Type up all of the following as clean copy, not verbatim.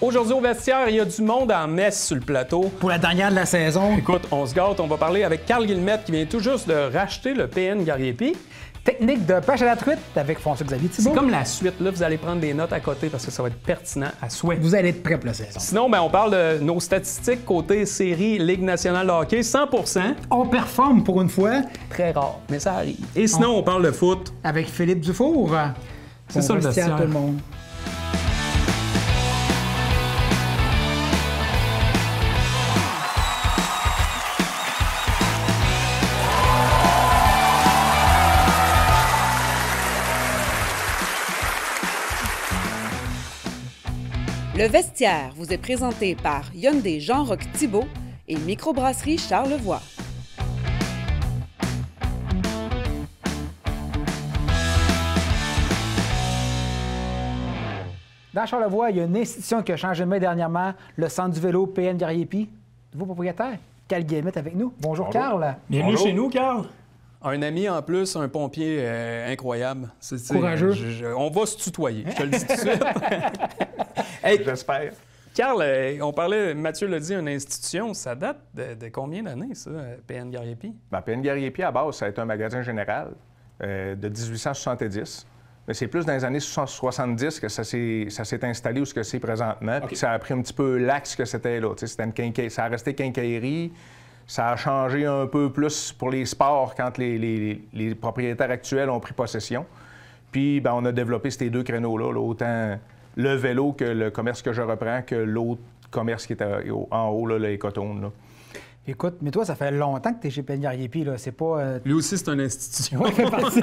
Aujourd'hui au vestiaire, il y a du monde en messe sur le plateau. Pour la dernière de la saison. Écoute, on se gâte, on va parler avec Carl Guillemette qui vient tout juste de racheter le PN Gariepi. Technique de pêche à la truite avec François-Xavier Thibault. C'est comme la suite, là, vous allez prendre des notes à côté parce que ça va être pertinent à souhait. Vous allez être prêt pour la saison. Sinon, on parle de nos statistiques côté série Ligue nationale de hockey, 100%. On performe pour une fois. Très rare, mais ça arrive. Et sinon, on parle de foot. Avec Philippe Dufour. C'est ça le vestiaire. Tout le monde. Le vestiaire vous est présenté par Hyundai Jean-Roch Thibault et Microbrasserie Charlevoix. Dans Charlevoix, il y a une institution qui a changé de main dernièrement, le Centre du vélo PN Gariepi. Nouveau propriétaire, Carl Guillemette avec nous. Bonjour. Carl. Bienvenue chez nous, Carl. Un ami en plus, un pompier incroyable. Courageux. On va se tutoyer, je te le dis tout de suite. Hey, j'espère. Carl, on parlait, Mathieu l'a dit, une institution. Ça date de combien d'années, ça, PN Gariepi? Bien, PN Gariepi, à base, ça a été un magasin général de 1870. Mais c'est plus dans les années 70 que ça s'est installé où ce que c'est présentement. Okay. Puis ça a pris un petit peu l'axe que c'était là. Ça a resté quincaillerie. Ça a changé un peu plus pour les sports quand les propriétaires actuels ont pris possession. Puis, on a développé ces deux créneaux-là, autant le vélo que le commerce que je reprends, que l'autre commerce qui était en haut, là, les cotones. Là. Écoute, mais toi, ça fait longtemps que tu es chez PN Gariepi, là. C'est pas... Lui aussi, c'est une institution. Oui, fait partie.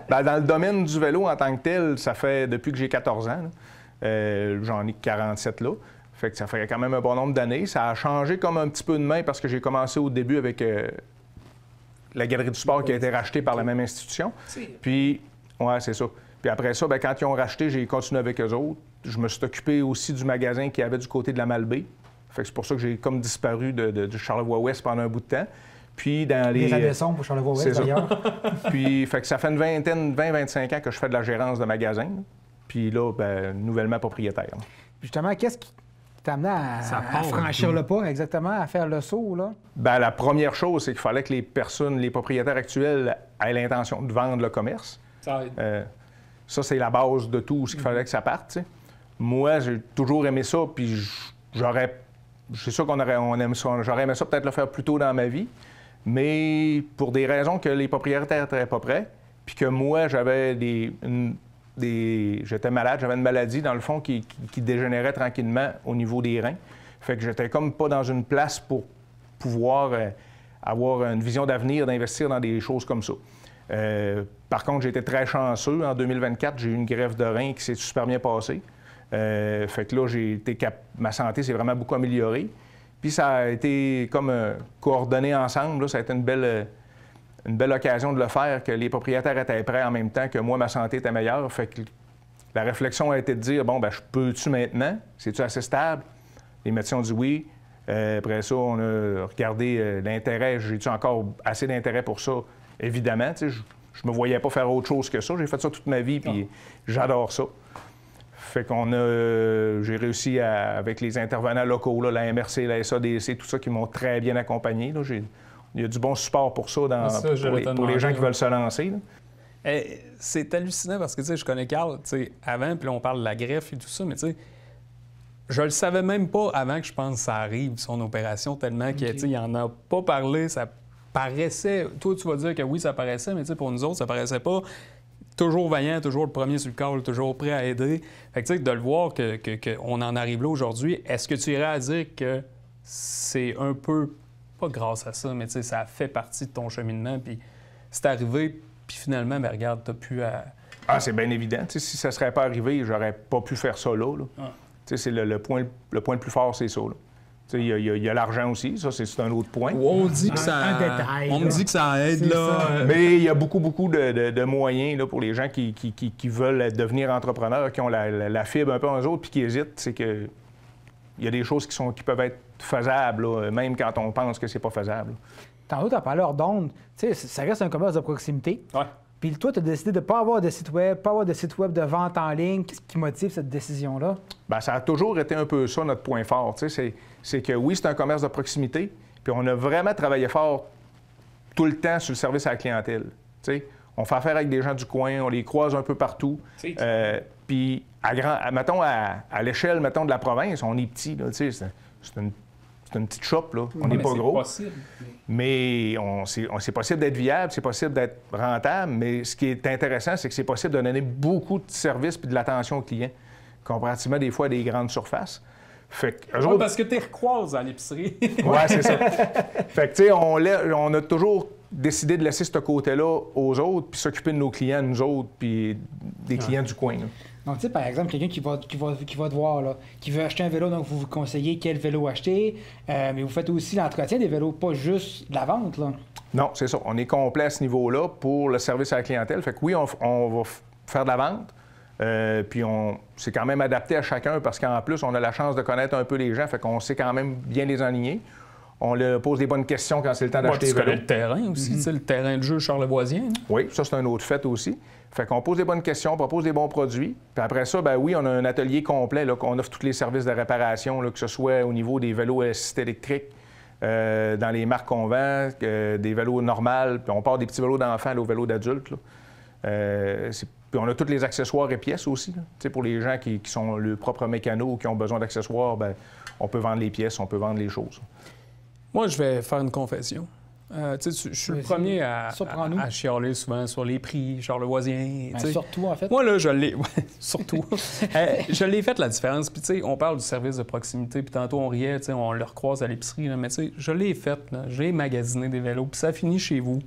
Dans le domaine du vélo en tant que tel, ça fait depuis que j'ai 14 ans. J'en ai 47 là. Fait que ça fait quand même un bon nombre d'années. Ça a changé comme un petit peu de main parce que j'ai commencé au début avec la Galerie du Sport qui a été rachetée par la même institution. Puis, ouais, c'est ça. Puis après ça, quand ils ont racheté, j'ai continué avec eux autres. Je me suis occupé aussi du magasin qu'il y avait du côté de la Malbaie. Fait que c'est pour ça que j'ai comme disparu de Charlevoix-Ouest pendant un bout de temps. Puis dans les... Des abaissons pour Charlevoix-Ouest, d'ailleurs. Puis, fait que ça fait une 20-25 ans que je fais de la gérance de magasin. Puis là, nouvellement propriétaire. Justement, qu'est-ce qui t'a amené à franchir le pas, exactement, à faire le saut, là? La première chose, c'est qu'il fallait que les propriétaires actuels aient l'intention de vendre le commerce. Ça aide. Ça, c'est la base de tout, ce qu'il fallait que ça parte, t'sais. Moi, j'ai toujours aimé ça, puis c'est sûr j'aurais aimé ça peut-être le faire plus tôt dans ma vie, mais pour des raisons que les propriétaires n'étaient pas prêts, puis que moi, j'avais j'étais malade, j'avais une maladie, dans le fond, qui dégénérait tranquillement au niveau des reins. Fait que j'étais comme pas dans une place pour pouvoir avoir une vision d'avenir, d'investir dans des choses comme ça. Par contre, j'ai été très chanceux. En 2024, j'ai eu une greffe de rein qui s'est super bien passée. Fait que là, ma santé s'est vraiment beaucoup améliorée. Puis ça a été comme coordonné ensemble. Là, ça a été une belle occasion de le faire, que les propriétaires étaient prêts en même temps que moi, ma santé était meilleure. Fait que la réflexion a été de dire, je peux-tu maintenant? C'est-tu assez stable? Les médecins ont dit oui. Après ça, on a regardé l'intérêt. J'ai-tu encore assez d'intérêt pour ça? Évidemment, je me voyais pas faire autre chose que ça. J'ai fait ça toute ma vie, puis j'adore ça. Fait j'ai réussi avec les intervenants locaux, là, la MRC, la SADC, tout ça qui m'ont très bien accompagné. Là. Il y a du bon support pour ça, pour les gens qui veulent se lancer. C'est hallucinant parce que je connais Carl avant, puis là, on parle de la greffe et tout ça, mais je le savais même pas avant que je pense que ça arrive, son opération, tellement qu'il en a pas parlé, ça paraissait... Toi, tu vas dire que oui, ça paraissait, mais pour nous autres, ça paraissait pas. Toujours vaillant, toujours le premier sur le call, toujours prêt à aider. Fait que de le voir qu'on en arrive là aujourd'hui, est-ce que tu irais à dire que c'est un peu, pas grâce à ça, mais ça fait partie de ton cheminement, puis c'est arrivé, puis finalement, regarde, t'as pu à... Ah, c'est bien évident. Si ça serait pas arrivé, j'aurais pas pu faire ça là. Ah. C'est le point le plus fort, c'est ça. Il y a l'argent aussi, ça, c'est un autre point. On dit que ça, un détail, on me dit que ça aide, là. Mais il y a beaucoup de moyens là, pour les gens qui veulent devenir entrepreneurs, qui ont la fibre un peu en eux autres, puis qui hésitent. C'est que il y a des choses qui peuvent être faisables, là, même quand on pense que c'est pas faisable. Tantôt, tu as parlé hors d'onde. Ça reste un commerce de proximité. Ouais. Puis toi, tu as décidé de ne pas avoir de site web, pas avoir de site web de vente en ligne. Qu'est-ce qui motive cette décision-là? Bien, ça a toujours été un peu ça, notre point fort. C'est que oui, c'est un commerce de proximité, puis on a vraiment travaillé fort tout le temps sur le service à la clientèle. On fait affaire avec des gens du coin, on les croise un peu partout. Puis, mettons, à l'échelle, mettons, de la province, on est petit, là, c'est une petite shop, là. On n'est pas gros. Possible. Mais c'est possible d'être viable, c'est possible d'être rentable, mais ce qui est intéressant, c'est que c'est possible de donner beaucoup de services et de l'attention aux clients, comparativement des fois à des grandes surfaces. Fait que, autres... parce que tu recroises à l'épicerie. Oui, c'est ça. Fait que, tu sais, on a toujours décidé de laisser ce côté-là aux autres, puis s'occuper de nos clients, nous autres, puis des clients du coin. Là. Donc, tu sais, par exemple, quelqu'un qui va te voir, là, qui veut acheter un vélo, donc vous conseillez quel vélo acheter, mais vous faites aussi l'entretien des vélos, pas juste de la vente, là. Non, c'est ça. On est complet à ce niveau-là pour le service à la clientèle. Fait que oui, on va faire de la vente, puis c'est quand même adapté à chacun parce qu'en plus, on a la chance de connaître un peu les gens, fait qu'on sait quand même bien les enligner. On leur pose des bonnes questions quand c'est le temps d'acheter les vélos. Le terrain aussi, tu sais, le terrain de jeu charlevoisien. Hein? Oui, ça, c'est un autre fait aussi. Fait qu'on pose des bonnes questions, on propose des bons produits. Puis après ça, ben oui, on a un atelier complet, là, qu'on offre tous les services de réparation, là, que ce soit au niveau des vélos assistés électriques, dans les marques qu'on vend, des vélos normales, puis on part des petits vélos d'enfants aux vélos d'adultes. Puis on a tous les accessoires et pièces aussi. Pour les gens qui sont le propre mécano ou qui ont besoin d'accessoires, ben on peut vendre les pièces, on peut vendre les choses. Moi, je vais faire une confession. Je suis le premier à chialer souvent sur les prix charlevoisiens. Surtout, en fait. Moi, là, je l'ai... surtout. Je l'ai fait, la différence. Puis, tu sais, on parle du service de proximité, puis tantôt, on riait, on le recroise à l'épicerie. Là, mais, tu sais, je l'ai fait. J'ai magasiné des vélos, puis ça finit chez vous.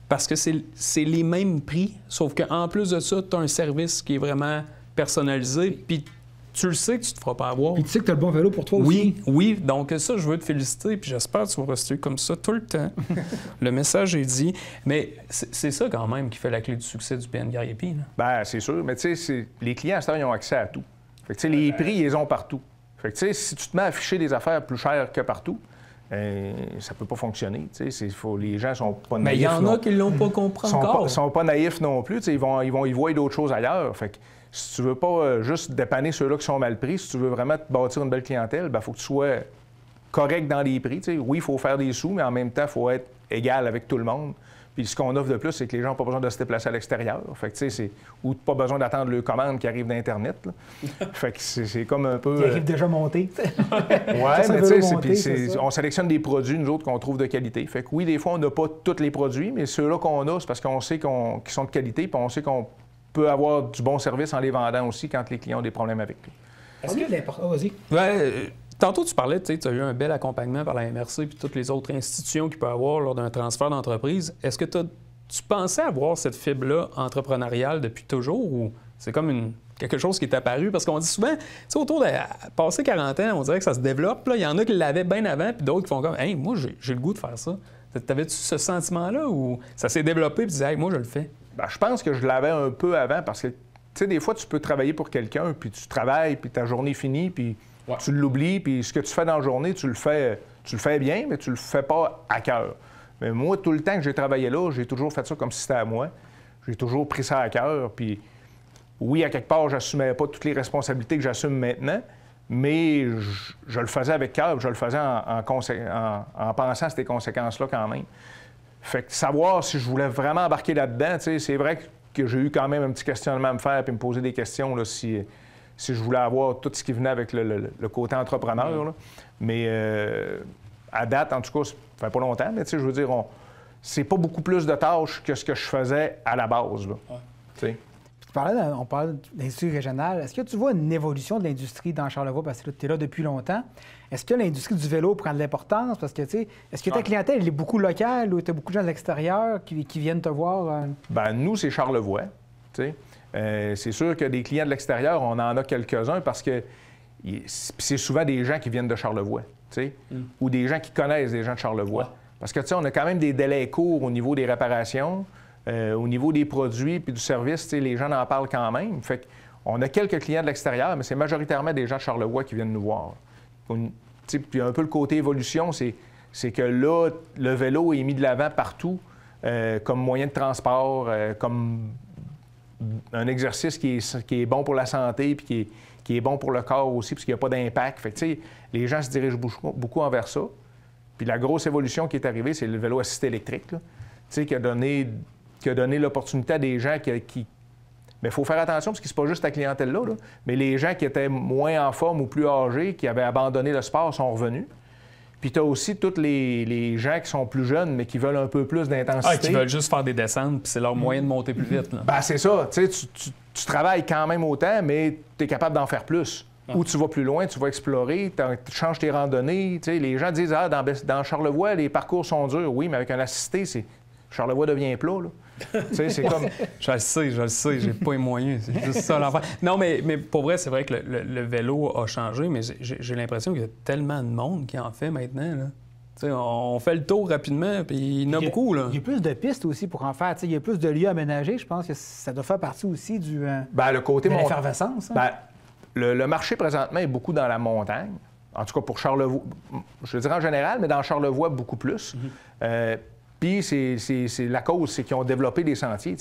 Parce que c'est les mêmes prix, sauf qu'en plus de ça, tu as un service qui est vraiment personnalisé, puis tu le sais que tu te feras pas avoir. Puis tu sais que tu as le bon vélo pour toi aussi. Oui. Donc ça, je veux te féliciter, puis j'espère que tu vas rester comme ça tout le temps. Le message est dit. Mais c'est ça quand même qui fait la clé du succès du PN Gariepi. Bien, c'est sûr. Mais tu sais, les clients, à ce temps, ils ont accès à tout. Fait que tu sais, les prix, ils les ont partout. Fait que tu sais, si tu te mets à afficher des affaires plus chères que partout, ça peut pas fonctionner. Les gens sont pas naïfs. Mais il y en a qui l'ont pas compris encore. Ils sont pas naïfs non plus. Ils vont y voir d'autres choses ailleurs. Fait que si tu veux pas juste dépanner ceux-là qui sont mal pris, si tu veux vraiment te bâtir une belle clientèle, il faut que tu sois correct dans les prix. Oui, il faut faire des sous, mais en même temps, il faut être égal avec tout le monde. Puis ce qu'on offre de plus, c'est que les gens n'ont pas besoin de se déplacer à l'extérieur. Fait que, ou pas besoin d'attendre le commande qui arrive d'Internet. Fait que c'est comme un peu... Qui arrive déjà monté. Oui, mais tu sais, on sélectionne des produits, nous autres, qu'on trouve de qualité. Fait que oui, des fois, on n'a pas tous les produits, mais ceux-là qu'on a, c'est parce qu'on sait qu'ils sont de qualité, puis on sait qu'on peut avoir du bon service en les vendant aussi quand les clients ont des problèmes avec. Est-ce que l'important... vas-y. Tantôt, tu parlais, tu as eu un bel accompagnement par la MRC puis toutes les autres institutions qu'il peut y avoir lors d'un transfert d'entreprise. Est-ce que tu pensais avoir cette fibre-là entrepreneuriale depuis toujours ou c'est comme quelque chose qui est apparu? Parce qu'on dit souvent, tu sais, autour de passer 40 ans, on dirait que ça se développe. Il y en a qui l'avaient bien avant puis d'autres qui font comme « Hey, moi, j'ai le goût de faire ça. » T'avais-tu ce sentiment-là ou ça s'est développé et tu disais « Hey, moi, je le fais? » Bien, je pense que je l'avais un peu avant parce que, tu sais, des fois, tu peux travailler pour quelqu'un puis tu travailles puis ta journée finit puis... Ouais. Tu l'oublies, puis ce que tu fais dans la journée, tu le fais bien, mais tu le fais pas à cœur. Mais moi, tout le temps que j'ai travaillé là, j'ai toujours fait ça comme si c'était à moi. J'ai toujours pris ça à cœur, puis oui, à quelque part, j'assumais pas toutes les responsabilités que j'assume maintenant, mais je le faisais avec cœur, je le faisais en pensant à ces conséquences-là quand même. Fait que savoir si je voulais vraiment embarquer là-dedans, tu sais, c'est vrai que j'ai eu quand même un petit questionnement à me faire puis me poser des questions, là, si je voulais avoir tout ce qui venait avec le côté entrepreneur. Là. Mais à date, en tout cas, ça fait pas longtemps, mais tu sais, je veux dire, c'est pas beaucoup plus de tâches que ce que je faisais à la base. Là. Ouais. On parle de l'industrie régionale. Est-ce que tu vois une évolution de l'industrie dans Charlevoix? Parce que tu es là depuis longtemps. Est-ce que l'industrie du vélo prend de l'importance? Parce que, tu sais, est-ce que ta clientèle, elle est beaucoup locale ou tu as beaucoup de gens de l'extérieur qui viennent te voir? Bien, nous, c'est Charlevoix, tu sais. C'est sûr que des clients de l'extérieur, on en a quelques-uns parce que c'est souvent des gens qui viennent de Charlevoix, tu sais, ou des gens qui connaissent des gens de Charlevoix. Ouais. Parce que, tu sais, on a quand même des délais courts au niveau des réparations, au niveau des produits puis du service, tu sais, les gens en parlent quand même. Fait qu'on a quelques clients de l'extérieur, mais c'est majoritairement des gens de Charlevoix qui viennent nous voir. Puis un peu le côté évolution, c'est que là, le vélo est mis de l'avant partout. comme moyen de transport, comme un exercice qui est bon pour la santé puis qui est bon pour le corps aussi, puisqu'il n'y a pas d'impact. Fait que, tu sais, les gens se dirigent beaucoup envers ça. Puis la grosse évolution qui est arrivée, c'est le vélo assisté électrique, là, qui a donné l'opportunité à des gens qui... Mais il faut faire attention, parce que c'est pas juste ta clientèle-là, là, mais les gens qui étaient moins en forme ou plus âgés, qui avaient abandonné le sport, sont revenus. Puis tu as aussi tous les gens qui sont plus jeunes, mais qui veulent un peu plus d'intensité. Ah, qui veulent juste faire des descentes, puis c'est leur moyen de monter plus vite. Là. Ben, c'est ça. Tu travailles quand même autant, mais tu es capable d'en faire plus. Ou tu vas plus loin, tu vas explorer, tu changes tes randonnées. Les gens disent, dans Charlevoix, les parcours sont durs. Oui, mais avec un assisté, Charlevoix devient plat, là. C'est comme... Je le sais, j'ai pas les moyens. C'est juste ça l'enfer. Non, mais pour vrai, c'est vrai que le vélo a changé, mais j'ai l'impression qu'il y a tellement de monde qui en fait maintenant, là. On fait le tour rapidement, puis il y en a beaucoup. Là. Il y a plus de pistes aussi pour en faire. Il y a plus de lieux aménagés. Je pense que ça doit faire partie aussi le côté de l'effervescence. Hein? Le marché présentement est beaucoup dans la montagne. En tout cas, pour Charlevoix, je dirais en général, mais dans Charlevoix, beaucoup plus. Puis c'est la cause, c'est qu'ils ont développé des sentiers.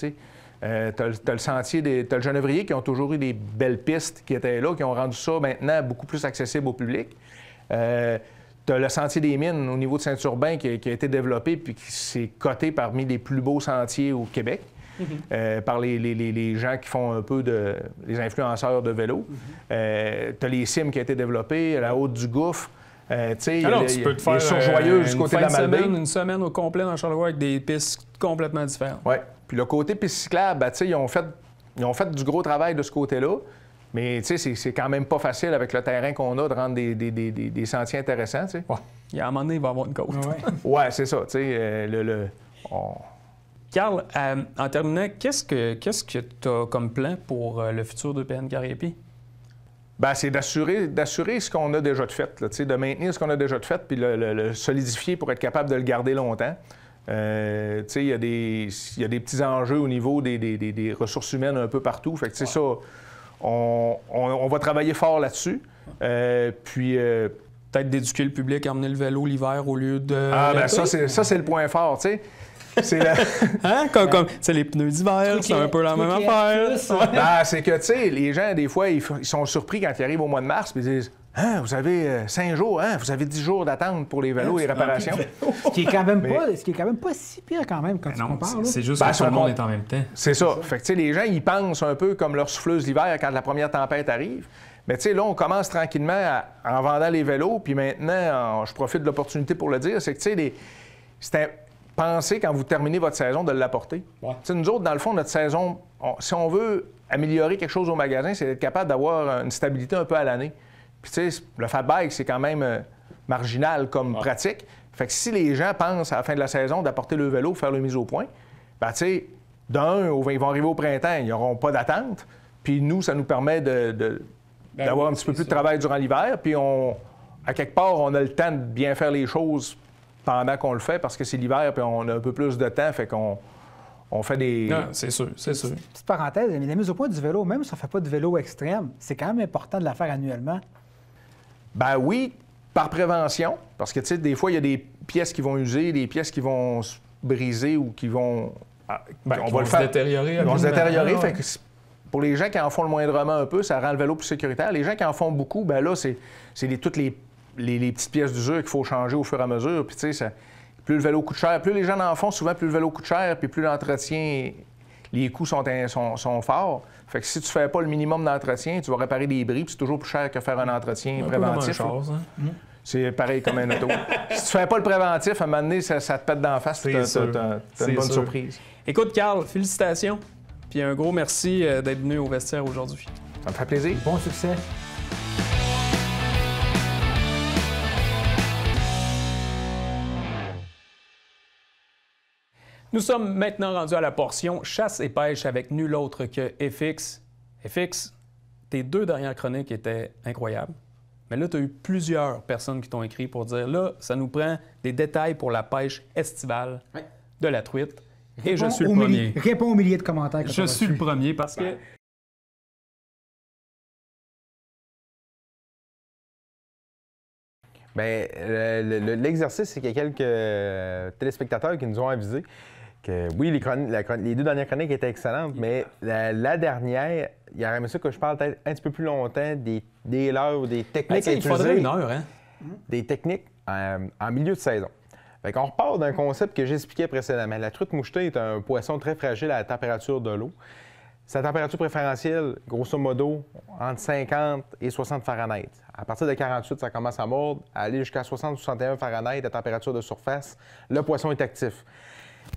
T'as le sentier, t'as le Genévrier qui ont toujours eu des belles pistes qui étaient là, qui ont rendu ça maintenant beaucoup plus accessible au public. T'as le sentier des Mines au niveau de Saint-Urbain qui a été développé puis qui s'est coté parmi les plus beaux sentiers au Québec par les gens qui font un peu les influenceurs de vélo. T'as les cimes qui ont été développées, la Haute du Gouffre. Tu peux te faire Surjoyeuse du côté de la Malbaie. Une semaine au complet dans Charlevoix avec des pistes complètement différentes. Oui. Puis le côté piste cyclable, ils ont fait du gros travail de ce côté-là. Mais c'est quand même pas facile avec le terrain qu'on a de rendre des sentiers intéressants. Ouais. Il y a un moment donné, il va y avoir une côte. Oui, c'est ça. Carl, en terminant, qu'est-ce que tu as comme plan pour le futur de PN Carrier-Py? Bien, c'est d'assurer ce qu'on a déjà de fait, là, de maintenir ce qu'on a déjà de fait puis le solidifier pour être capable de le garder longtemps. Il y a des petits enjeux au niveau des ressources humaines un peu partout. Fait que, ça, on va travailler fort là-dessus. Puis... peut-être d'éduquer le public à emmener le vélo l'hiver au lieu de... ça, c'est le point fort, tu sais. C'est comme les pneus d'hiver, c'est un peu la même affaire. C'est que, tu sais, les gens, des fois, ils sont surpris quand ils arrivent au mois de mars, puis ils disent « Hein, vous avez 5 jours, hein? Vous avez 10 jours d'attente pour les vélos et les réparations. » Ce qui est quand même pas si pire quand même quand tu compares. C'est juste que tout le monde est en même temps. C'est ça. Fait que, tu sais, les gens, ils pensent un peu comme leur souffleuse l'hiver quand la première tempête arrive. Mais tu sais, là, on commence tranquillement en vendant les vélos, puis maintenant, je profite de l'opportunité pour le dire, c'est que, tu sais, pensez quand vous terminez votre saison de l'apporter. Ouais. Nous autres, dans le fond, notre saison, si on veut améliorer quelque chose au magasin, c'est d'être capable d'avoir une stabilité un peu à l'année. Puis tu sais, le fat bike, c'est quand même marginal comme pratique. Fait que si les gens pensent à la fin de la saison d'apporter le vélo, faire le mise au point, ben tu sais, ils vont arriver au printemps, ils n'auront pas d'attente. Puis nous, ça nous permet d'avoir un petit peu plus de travail durant l'hiver. Puis à quelque part, on a le temps de bien faire les choses pendant qu'on le fait, parce que c'est l'hiver, puis on a un peu plus de temps, fait qu'on fait des... Non, c'est sûr. Petite parenthèse, la mise au point du vélo, même si on ne fait pas de vélo extrême, c'est quand même important de la faire annuellement. Ben oui, par prévention, parce que, tu sais, des fois, il y a des pièces qui vont user, des pièces qui vont se briser ou qui vont... on va le faire. Ils vont se détériorer, fait que pour les gens qui en font le moindrement un peu, ça rend le vélo plus sécuritaire. Les gens qui en font beaucoup, ben là, c'est toutes les petites pièces d'usure qu'il faut changer au fur et à mesure. Puis, tu sais, plus le vélo coûte cher, plus les gens en font, souvent, plus le vélo coûte cher, puis plus l'entretien, les coûts sont forts. Fait que si tu fais pas le minimum d'entretien, tu vas réparer des bris, puis c'est toujours plus cher que faire un entretien préventif. C'est pareil comme un auto. Si tu fais pas le préventif, à un moment donné, ça te pète d'en face, tu as une bonne surprise. Écoute, Carl, félicitations. Puis un gros merci d'être venu au vestiaire aujourd'hui. Ça me fait plaisir. Bon succès. Nous sommes maintenant rendus à la portion chasse et pêche avec nul autre que FX. FX, tes 2 dernières chroniques étaient incroyables. Mais là, tu as eu plusieurs personnes qui t'ont écrit pour dire là, ça nous prend des détails pour la pêche estivale de la truite. Et je suis le premier. Réponds aux milliers de commentaires. Je suis le premier parce que... Bien, l'exercice, c'est qu'il y a quelques téléspectateurs qui nous ont avisés Oui, les 2 dernières chroniques étaient excellentes, mais la dernière, il aurait aimé ça que je parle peut-être un petit peu plus longtemps des leurres ou des techniques à il faudrait utiliser. 1 heure, hein? Des techniques en milieu de saison. Fait qu'on repart d'un concept que j'expliquais précédemment. La truite mouchetée est un poisson très fragile à la température de l'eau. Sa température préférentielle, grosso modo, entre 50 et 60 Fahrenheit. À partir de 48, ça commence à mordre. À aller jusqu'à 60-61 Fahrenheit, la température de surface, le poisson est actif.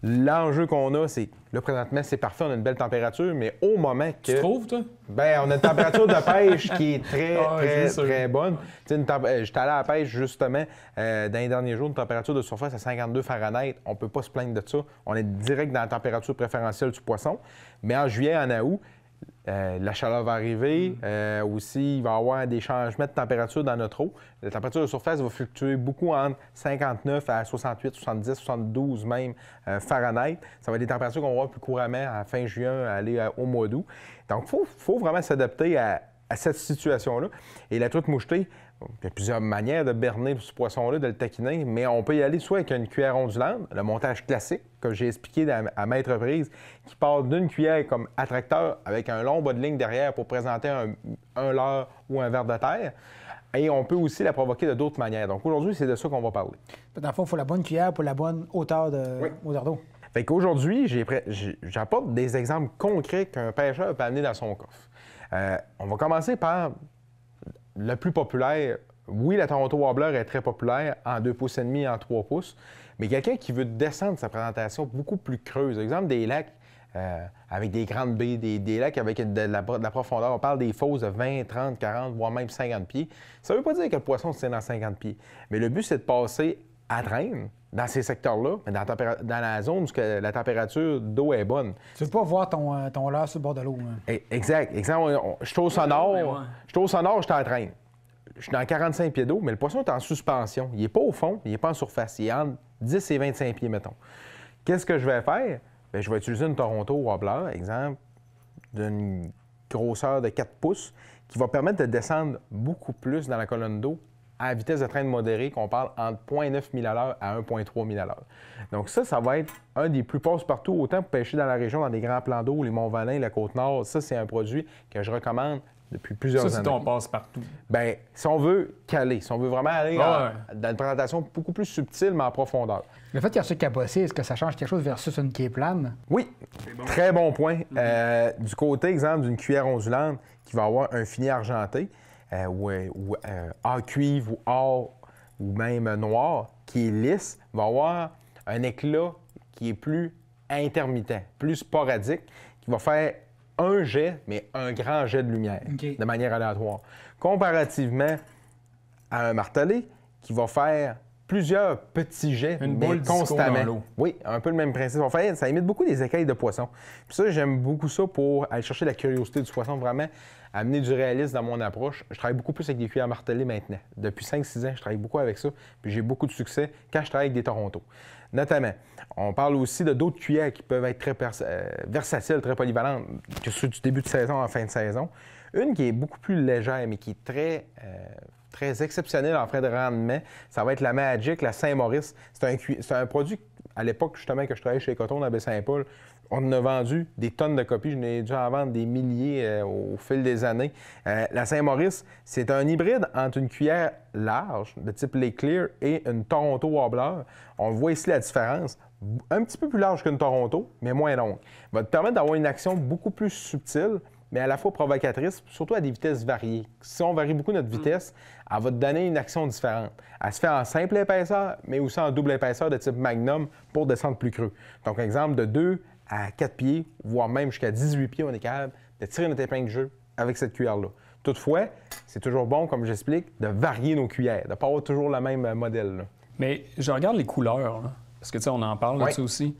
L'enjeu qu'on a, c'est, là, présentement, c'est parfait, on a une belle température, mais au moment que... Tu trouves, toi? Bien, on a une température de pêche qui est c'est très bonne. J'étais allé à la pêche, justement, dans les derniers jours, une température de surface à 52 Fahrenheit. On ne peut pas se plaindre de ça. On est direct dans la température préférentielle du poisson. Mais en juillet, en août, la chaleur va arriver. Aussi, il va y avoir des changements de température dans notre eau. La température de surface va fluctuer beaucoup entre 59 à 68, 70, 72 même Fahrenheit. Ça va être des températures qu'on va voir plus couramment à fin juin, aller au mois d'août. Donc, il faut vraiment s'adapter à cette situation-là. Et la truite mouchetée, il y a plusieurs manières de berner ce poisson-là, de le taquiner, mais on peut y aller soit avec une cuillère ondulante, le montage classique, que j'ai expliqué à maintes reprises, qui part d'une cuillère comme attracteur avec un long bas de ligne derrière pour présenter un leurre ou un ver de terre. Et on peut aussi la provoquer de d'autres manières. Donc aujourd'hui, c'est de ça qu'on va parler. Dans le fond, il faut la bonne cuillère pour la bonne hauteur d'eau. Fait qu'aujourd'hui, j'apporte des exemples concrets qu'un pêcheur peut amener dans son coffre. On va commencer par le plus populaire. Oui, la Toronto Wobbler est très populaire en 2,5 pouces et en 3 pouces, mais quelqu'un qui veut descendre sa présentation beaucoup plus creuse, exemple des lacs avec des grandes baies, des lacs avec de la profondeur, on parle des fosses de 20, 30, 40, voire même 50 pieds. Ça ne veut pas dire que le poisson se tient dans 50 pieds, mais le but, c'est de passer à traîne dans ces secteurs-là, mais dans la zone où la température d'eau est bonne. Tu ne veux pas voir ton leurre sur le bord de l'eau. Exact. Exemple, je suis au sonore, je suis en train. Je suis dans 45 pieds d'eau, mais le poisson est en suspension. Il n'est pas au fond, il n'est pas en surface. Il est entre 10 et 25 pieds, mettons. Qu'est-ce que je vais faire? Bien, je vais utiliser une Toronto Wobbler, exemple, d'une grosseur de 4 pouces, qui va permettre de descendre beaucoup plus dans la colonne d'eau à vitesse de traîne modérée, qu'on parle entre 0,9 000 à l'heure à 1,3 000 à l'heure. Donc ça va être un des plus passe-partout, autant pour pêcher dans la région, dans des grands plans d'eau, les Monts-Valin, la Côte-Nord. Ça, c'est un produit que je recommande depuis plusieurs années. Ça, c'est ton passe-partout. Bien, si on veut caler, si on veut vraiment aller dans une présentation beaucoup plus subtile, mais en profondeur. Le fait qu'il y a ce cabossé, est-ce que ça change quelque chose versus une quai plane? Oui, très bon point. Du côté, exemple, d'une cuillère ondulante qui va avoir un fini argenté, ou or cuivre ou or ou même noir, qui est lisse, va avoir un éclat qui est plus intermittent, plus sporadique, qui va faire un jet, mais un grand jet de lumière, de manière aléatoire. Comparativement à un martelet qui va faire plusieurs petits jets, une mais boule constamment. dans l'eau. Oui, un peu le même principe. Ça imite beaucoup des écailles de poisson. Puis ça, j'aime beaucoup ça pour aller chercher la curiosité du poisson, vraiment amener du réalisme dans mon approche. Je travaille beaucoup plus avec des cuillères martelées maintenant. Depuis 5-6 ans, je travaille beaucoup avec ça, puis j'ai beaucoup de succès quand je travaille avec des Toronto. Notamment, on parle aussi de d'autres cuillères qui peuvent être très versatiles, très polyvalentes, que ceux du début de saison en fin de saison. Une qui est beaucoup plus légère, mais qui est très exceptionnelle en frais de rendement, ça va être la Magic, la Saint-Maurice. C'est un produit, à l'époque justement que je travaillais chez Coton, à Baie-Saint-Paul, on en a vendu des tonnes de copies. Je n'ai dû en vendre des milliers au fil des années. La Saint-Maurice, c'est un hybride entre une cuillère large de type Lake Clear et une Toronto Wobbler. On voit ici la différence. Un petit peu plus large qu'une Toronto, mais moins longue. Va te permettre d'avoir une action beaucoup plus subtile, mais à la fois provocatrice, surtout à des vitesses variées. Si on varie beaucoup notre vitesse, elle va te donner une action différente. Elle se fait en simple épaisseur, mais aussi en double épaisseur de type Magnum pour descendre plus creux. Donc, exemple, de 2 à 4 pieds, voire même jusqu'à 18 pieds, on est capable de tirer notre épingle de jeu avec cette cuillère-là. Toutefois, c'est toujours bon, comme j'explique, de varier nos cuillères, de ne pas avoir toujours le même modèle. Là. Mais je regarde les couleurs, là, parce que tu sais, on en parle là-dessus aussi.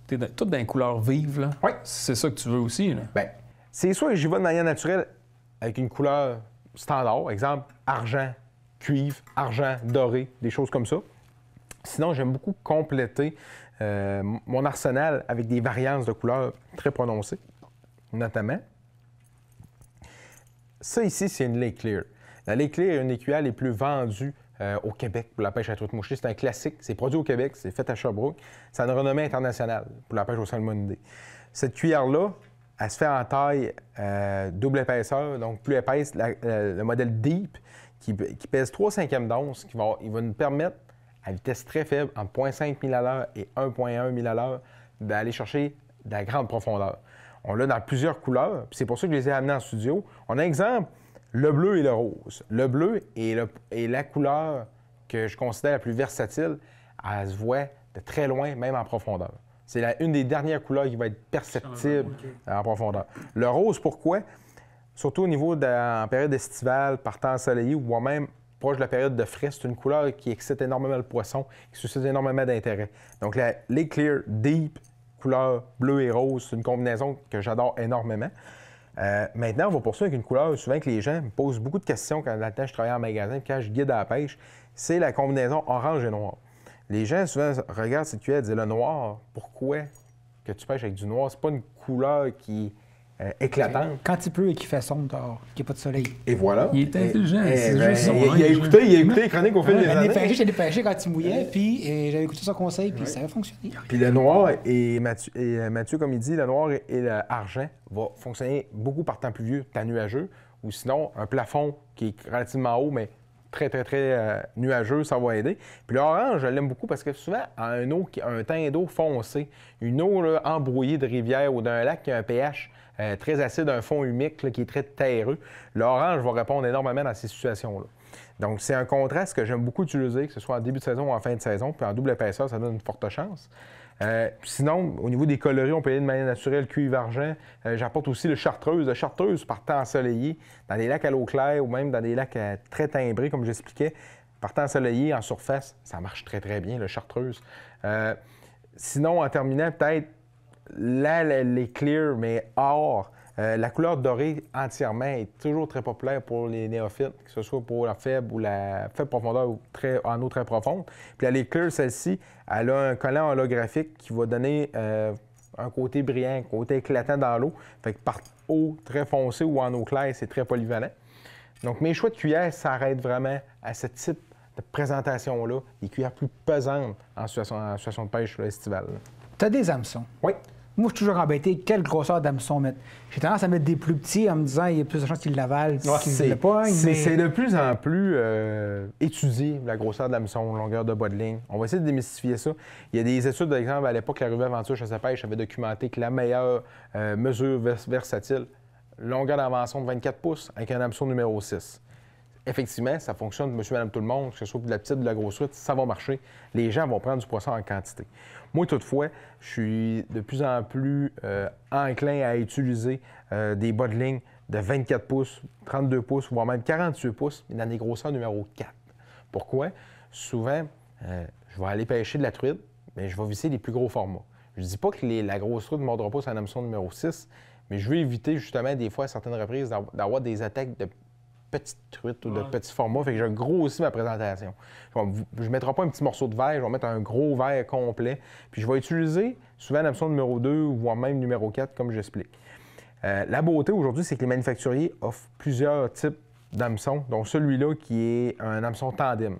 Tu es tout dans les couleurs vives, là. Oui. C'est ça que tu veux aussi, là. Bien, c'est soit que j'y vais de manière naturelle avec une couleur standard, exemple argent, cuivre, argent, doré, des choses comme ça. Sinon, j'aime beaucoup compléter mon arsenal avec des variances de couleurs très prononcées, notamment. Ça ici, c'est une Lake Clear. La Lake Clear est une des cuillères les plus vendues au Québec pour la pêche à la truite mouchetée. C'est un classique. C'est produit au Québec, c'est fait à Sherbrooke. Ça a une renommée internationale pour la pêche au salmonidé. Cette cuillère-là, elle se fait en taille double épaisseur, donc plus épaisse, le modèle Deep, qui pèse 3/5 d'once, il va nous permettre, à vitesse très faible, entre 0,5 000 à l'heure et 1,1 000 à l'heure, d'aller chercher de la grande profondeur. On l'a dans plusieurs couleurs, puis c'est pour ça que je les ai amenés en studio. On a un exemple, le bleu et le rose. Le bleu est la couleur que je considère la plus versatile. Elle se voit de très loin, même en profondeur. C'est une des dernières couleurs qui va être perceptible en profondeur. Le rose, pourquoi? Surtout au niveau en période estivale, par temps ensoleillé ou même proche de la période de frais, c'est une couleur qui excite énormément le poisson, qui suscite énormément d'intérêt. Donc, la Lake Clear Deep, couleur bleu et rose, c'est une combinaison que j'adore énormément. Maintenant, on va poursuivre avec une couleur souvent que les gens me posent beaucoup de questions quand là-dedans je travaille en magasin et quand je guide à la pêche, c'est la combinaison orange et noir. Les gens souvent regardent cette cuillère et disent le noir, pourquoi que tu pêches avec du noir? C'est pas une couleur qui est éclatante. Quand il pleut et qu'il fait sombre dehors, qu'il n'y a pas de soleil. Et voilà. Il est intelligent. Il a écouté les chroniques au fil des années. J'allais pêcher quand il mouillait, puis j'avais écouté son conseil, puis ça avait fonctionné. Puis le noir, et Mathieu, comme il dit, le noir et l'argent va fonctionner beaucoup par temps pluvieux, temps nuageux, ou sinon un plafond qui est relativement haut, mais très, très, très nuageux, ça va aider. Puis l'orange, je l'aime beaucoup parce que souvent, un teint d'eau foncé, une eau là, embrouillée de rivière ou d'un lac qui a un pH très acide, un fond humique là, qui est très terreux, l'orange va répondre énormément dans ces situations-là. Donc, c'est un contraste que j'aime beaucoup utiliser, que ce soit en début de saison ou en fin de saison. Puis en double épaisseur, ça donne une forte chance. Sinon, au niveau des coloris, on peut y aller de manière naturelle, cuivre-argent. J'apporte aussi le chartreuse. Le chartreuse, par temps ensoleillé, dans des lacs à l'eau claire ou même dans des lacs très timbrés, comme j'expliquais, par temps ensoleillé, en surface, ça marche très, très bien, le chartreuse. Sinon, en terminant, peut-être, là, les clear, mais or, la couleur dorée entièrement est toujours très populaire pour les néophytes, que ce soit pour la faible ou la faible profondeur ou en eau très profonde. Puis la Lake Clear, celle-ci, elle a un collant holographique qui va donner un côté brillant, un côté éclatant dans l'eau. Fait que par eau très foncée ou en eau claire, c'est très polyvalent. Donc mes choix de cuillères s'arrêtent vraiment à ce type de présentation-là, des cuillères plus pesantes en situation de pêche estivale. Tu as des hameçons. Oui. Moi, je suis toujours embêté. Quelle grosseur d'hameçon mettre? J'ai tendance à mettre des plus petits en me disant qu'il y a plus de chances qu'ils l'avalent qu'ils le pognent. C'est de plus en plus étudié, la grosseur de l'hameçon, longueur de bas de ligne. On va essayer de démystifier ça. Il y a des études, par exemple, à l'époque, la revue Aventure Chasse à pêche avait documenté que la meilleure mesure versatile, longueur d'invention de 24 pouces avec un hameçon numéro 6. Effectivement, ça fonctionne, monsieur, madame, tout le monde, que ce soit de la petite ou de la grosse truite, ça va marcher. Les gens vont prendre du poisson en quantité. Moi, toutefois, je suis de plus en plus enclin à utiliser des bas de ligne de 24 pouces, 32 pouces, voire même 48 pouces, mais dans des grosseurs numéro 4. Pourquoi? Souvent, je vais aller pêcher de la truite, mais je vais viser les plus gros formats. Je ne dis pas que la grosse truite ne mordra pas sur un hameçon numéro 6, mais je veux éviter justement des fois à certaines reprises d'avoir des attaques de petites truites ou de petits formats. Fait que je grossis ma présentation. Je ne mettrai pas un petit morceau de verre, je vais mettre un gros verre complet. Puis je vais utiliser souvent l'hameçon numéro 2 voire même numéro 4, comme j'explique. La beauté aujourd'hui, c'est que les manufacturiers offrent plusieurs types d'hameçons, dont celui-là qui est un hameçon tandem,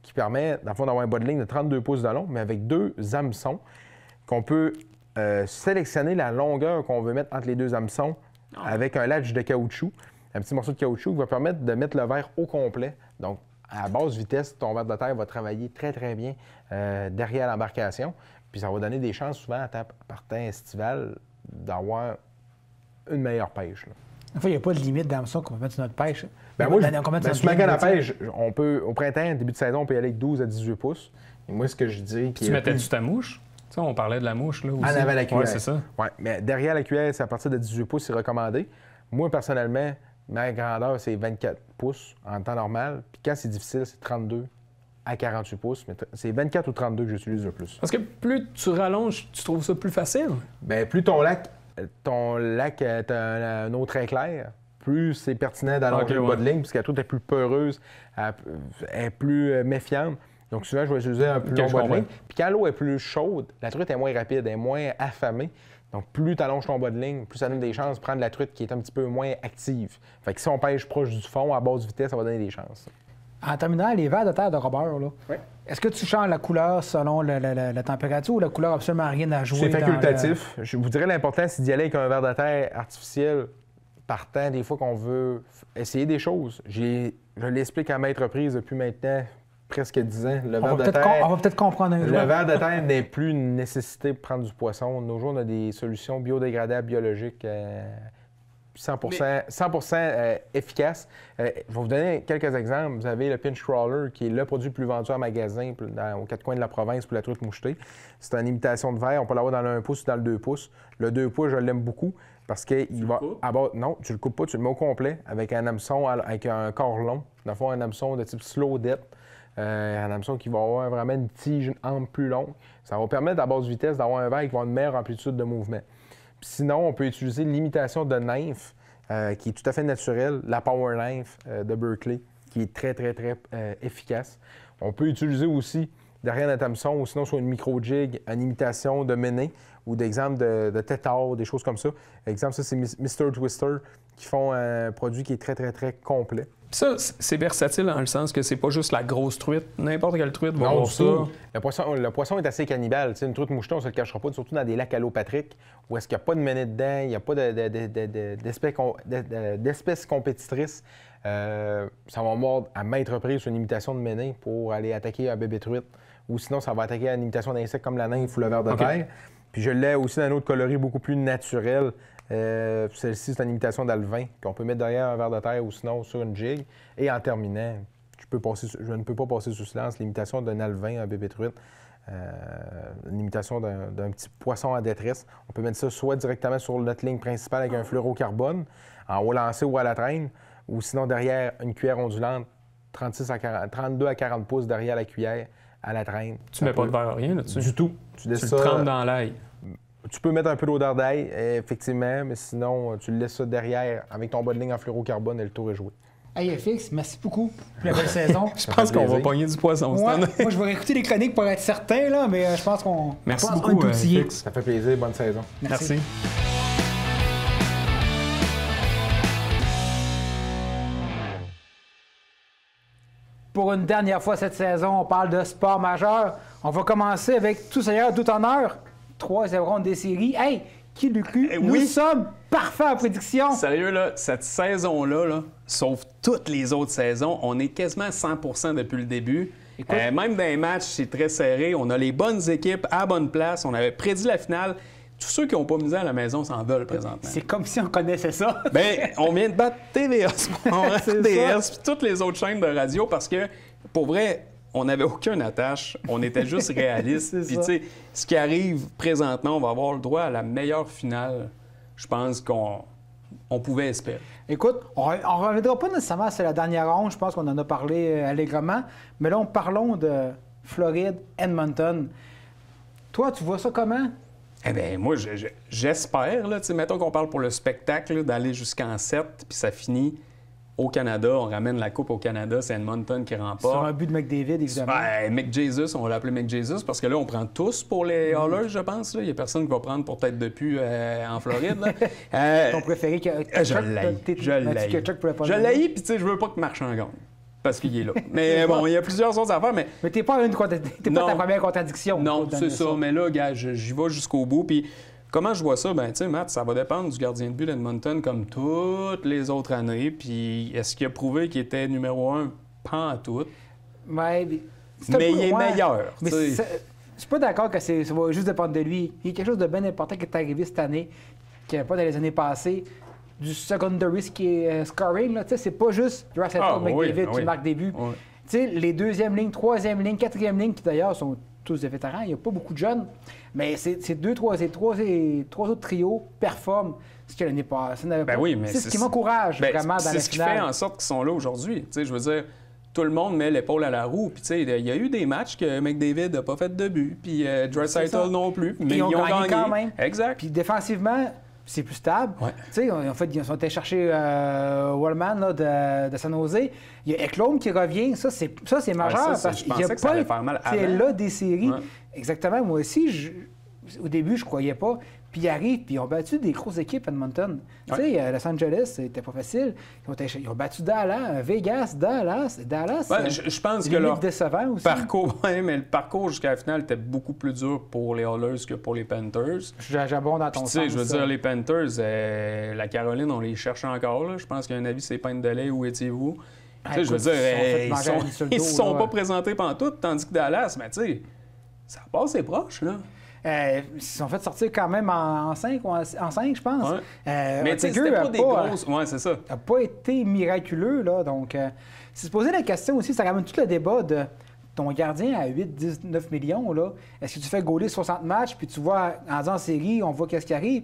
qui permet, dans le fond, d'avoir un bas de ligne de 32 pouces de long, mais avec deux hameçons qu'on peut sélectionner la longueur qu'on veut mettre entre les deux hameçons avec un latch de caoutchouc. Un petit morceau de caoutchouc qui va permettre de mettre le verre au complet. Donc, à basse vitesse, ton verre de terre va travailler très, très bien derrière l'embarcation. Puis ça va donner des chances souvent, par temps estival, d'avoir une meilleure pêche. Là. En fait, il n'y a pas de limite d'hameçon qu'on peut mettre sur notre pêche. Bien, moi, sur ma canne à pêche, on peut, au printemps, début de saison, on peut y aller avec 12 à 18 pouces. Et moi, ce que je dis... Tu mettais-tu ta mouche? Tu sais, on parlait de la mouche, là, aussi. En avant la cuillère. Oui, c'est ça. Oui, mais derrière la cuillère, c'est à partir de 18 pouces, c'est recommandé. Moi, personnellement, ma grandeur, c'est 24 pouces en temps normal. Puis quand c'est difficile, c'est 32 à 48 pouces. Mais c'est 24 ou 32 que j'utilise le plus. Parce que plus tu rallonges, tu trouves ça plus facile? Bien, plus ton lac est un eau très claire, plus c'est pertinent d'allonger le bas de ligne, puisque la truite est plus peureuse, elle est plus méfiante. Donc souvent, je vais utiliser un plus long bas de ligne. Puis quand l'eau est plus chaude, la truite est moins rapide, elle est moins affamée. Donc, plus tu allonges ton bas de ligne, plus ça donne des chances de prendre la truite qui est un petit peu moins active. Fait que si on pêche proche du fond, à basse vitesse, ça va donner des chances. En terminant, les vers de terre de Robert, là, Oui. est-ce que tu changes la couleur selon la température ou la couleur n'a absolument rien à jouer? C'est facultatif. Je vous dirais l'important, c'est d'y aller avec un ver de terre artificiel partant des fois qu'on veut essayer des choses. Je l'explique à maintes reprises depuis maintenant presque 10 ans. Le ver de terre, on va peut-être comprendre un jour. le ver de terre n'est plus une nécessité pour prendre du poisson. De nos jours, on a des solutions biodégradables biologiques 100% efficaces. Je vais vous donner quelques exemples. Vous avez le Pinch Crawler, qui est le produit le plus vendu en magasin aux quatre coins de la province pour la truite mouchetée. C'est une imitation de verre. On peut l'avoir dans le 1 pouce ou dans le 2 pouces. Le 2 pouces, je l'aime beaucoup parce qu'il va abattre. Non, tu le coupes pas, tu le mets au complet avec un hameçon, avec un corps long. Dans le fond, un hameçon de type slow dip. Un hameçon qui va avoir vraiment une tige, une hampe plus longue. Ça va permettre, à basse vitesse, d'avoir un verre qui va avoir une meilleure amplitude de mouvement. Puis sinon, on peut utiliser l'imitation de nymphe, qui est tout à fait naturelle, la Power Nymph de Berkeley, qui est très, très, très efficace. On peut utiliser aussi, derrière notre hameçon, ou sinon sur une micro-jig, une imitation de méné ou d'exemple de tétard, des choses comme ça. Exemple, ça, c'est Mr. Twister, qui font un produit qui est très, très, très complet. Ça, c'est versatile dans le sens que c'est pas juste la grosse truite. N'importe quelle truite va avoir ça. Le poisson est assez cannibale. Tu sais, une truite mouchetée, on se le cachera pas, surtout dans des lacs allopatriques, où est-ce qu'il n'y a pas de méné dedans, il n'y a pas d'espèces compétitrices. Ça va mordre à maintes reprises sur une imitation de méné pour aller attaquer un bébé truite. Ou sinon, ça va attaquer une imitation d'insectes comme la nymphe ou le ver de terre. Puis je l'ai aussi dans un autre coloris beaucoup plus naturel. Celle-ci, c'est une imitation d'alvin qu'on peut mettre derrière un ver de terre ou sinon sur une jig. Et en terminant, je ne peux pas passer sous silence l'imitation d'un alvin, un bébé truite. Une imitation d'un petit poisson en détresse. On peut mettre ça soit directement sur notre ligne principale avec un fluorocarbone, en haut lancé ou à la traîne, ou sinon derrière une cuillère ondulante, 32 à 40 pouces derrière la cuillère, à la traîne. Tu mets pas de verre, rien là-dessus? Du tout. Tu le trempes dans l'ail. Tu peux mettre un peu d'odeur d'ail, effectivement, mais sinon, tu le laisses ça derrière avec ton bas de ligne en fluorocarbone et le tour est joué. Hey FX, merci beaucoup pour la belle saison. Je pense qu'on va pogner du poisson cette année. Moi, je vais écouter les chroniques pour être certain, là, mais je pense qu'on Merci va beaucoup, outillé. Ça fait plaisir. Bonne saison. Merci. Pour une dernière fois cette saison, on parle de sport majeur. On va commencer avec tout seigneur, tout honneur. 3e ronde des séries. Hey, qui l'eût cru? Nous sommes parfaits en prédiction. Sérieux, là, cette saison-là, là, sauf toutes les autres saisons, on est quasiment à 100% depuis le début. Même dans les matchs, c'est très serré. On a les bonnes équipes à bonne place. On avait prédit la finale. Tous ceux qui n'ont pas misé à la maison s'en veulent présentement. C'est comme si on connaissait ça. Bien, on vient de battre TVA Sport, RDS, puis toutes les autres chaînes de radio parce que, pour vrai, on n'avait aucune attache. On était juste réalistes. Puis, tu sais, ce qui arrive présentement, on va avoir le droit à la meilleure finale, je pense qu'on pouvait espérer. Écoute, on ne reviendra pas nécessairement sur la dernière ronde. Je pense qu'on en a parlé allègrement. Mais là, parlons de Floride, Edmonton. Toi, tu vois ça comment? Eh bien, moi, j'espère, là, mettons qu'on parle pour le spectacle, d'aller jusqu'en 7, puis ça finit au Canada. On ramène la Coupe au Canada, c'est Edmonton qui remporte. Sur un but de McDavid, évidemment. Ben, McJesus, on va l'appeler McJesus, parce que là, on prend tous pour les Hallers, je pense. Il n'y a personne qui va prendre pour tête de pu en Floride. Ton préféré, je l'haïs. Je l'haïs, puis tu sais, je veux pas que Marchand gagne. Parce qu'il est là. Mais bon, il y a plusieurs autres affaires, mais... Mais t'es pas ta première contradiction. Non, c'est ça. Mais là, gars, j'y vais jusqu'au bout. Puis comment je vois ça? Ben, tu sais, Matt, ça va dépendre du gardien de but d'Edmonton comme toutes les autres années. Puis est-ce qu'il a prouvé qu'il était numéro 1? Pas en tout. Ouais, mais il est meilleur. Mais je suis pas d'accord que ça va juste dépendre de lui. Il y a quelque chose de bien important qui est arrivé cette année, qui n'avait pas dans les années passées. Du secondary, ce qui est scoring, là, c'est pas juste Russell McDavid qui marque des buts. Oui. Les deuxième ligne, troisième ligne, quatrième ligne, qui d'ailleurs sont tous des vétérans, il n'y a pas beaucoup de jeunes, mais ces trois autres trios performent ce que l'année passée n'avait pas. Oui, mais c'est ce qui m'encourage vraiment dans la finale. C'est ce qui fait en sorte qu'ils sont là aujourd'hui. Je veux dire, tout le monde met l'épaule à la roue. Puis, il y a eu des matchs que McDavid n'a pas fait de but, puis Draisaitl non plus, mais ils ont gagné quand même. Exact. Puis défensivement, c'est plus stable. Ouais. En fait, ils sont allés chercher Wallman là, de San Jose. Il y a Ekholm qui revient. Ça, c'est majeur. Parce qu'il n'y a pas là des séries. Ouais. Exactement. Moi aussi, au début, je croyais pas. Puis ils arrivent, puis ils ont battu des grosses équipes à Edmonton. Tu sais, Los Angeles, c'était pas facile. Ils ont battu Dallas, Vegas, Dallas. Je pense que leur décevant aussi. Parcours, mais le parcours jusqu'à la finale était beaucoup plus dur pour les Oilers que pour les Panthers. J'abonde dans ton sens. Je veux dire, les Panthers, la Caroline, on les cherche encore. Là. Je pense qu'il y a un avis, c'est Pinte de lait, où étiez-vous? Je veux dire, ils ne se sont pas présentés pendant tout, tandis que Dallas, mais tu sais, ça passe, c'est proche, là. Ils se sont fait sortir quand même en 5, je pense. Ouais. Mais tu sais, c'était pas des grosses... Ouais, c'est ça. n'a pas été miraculeux, là. Donc, c'est se poser la question aussi, ça ramène tout le débat de ton gardien à 8-19 millions, là. Est-ce que tu fais gauler 60 matchs, puis tu vois, en série, on voit qu'est-ce qui arrive?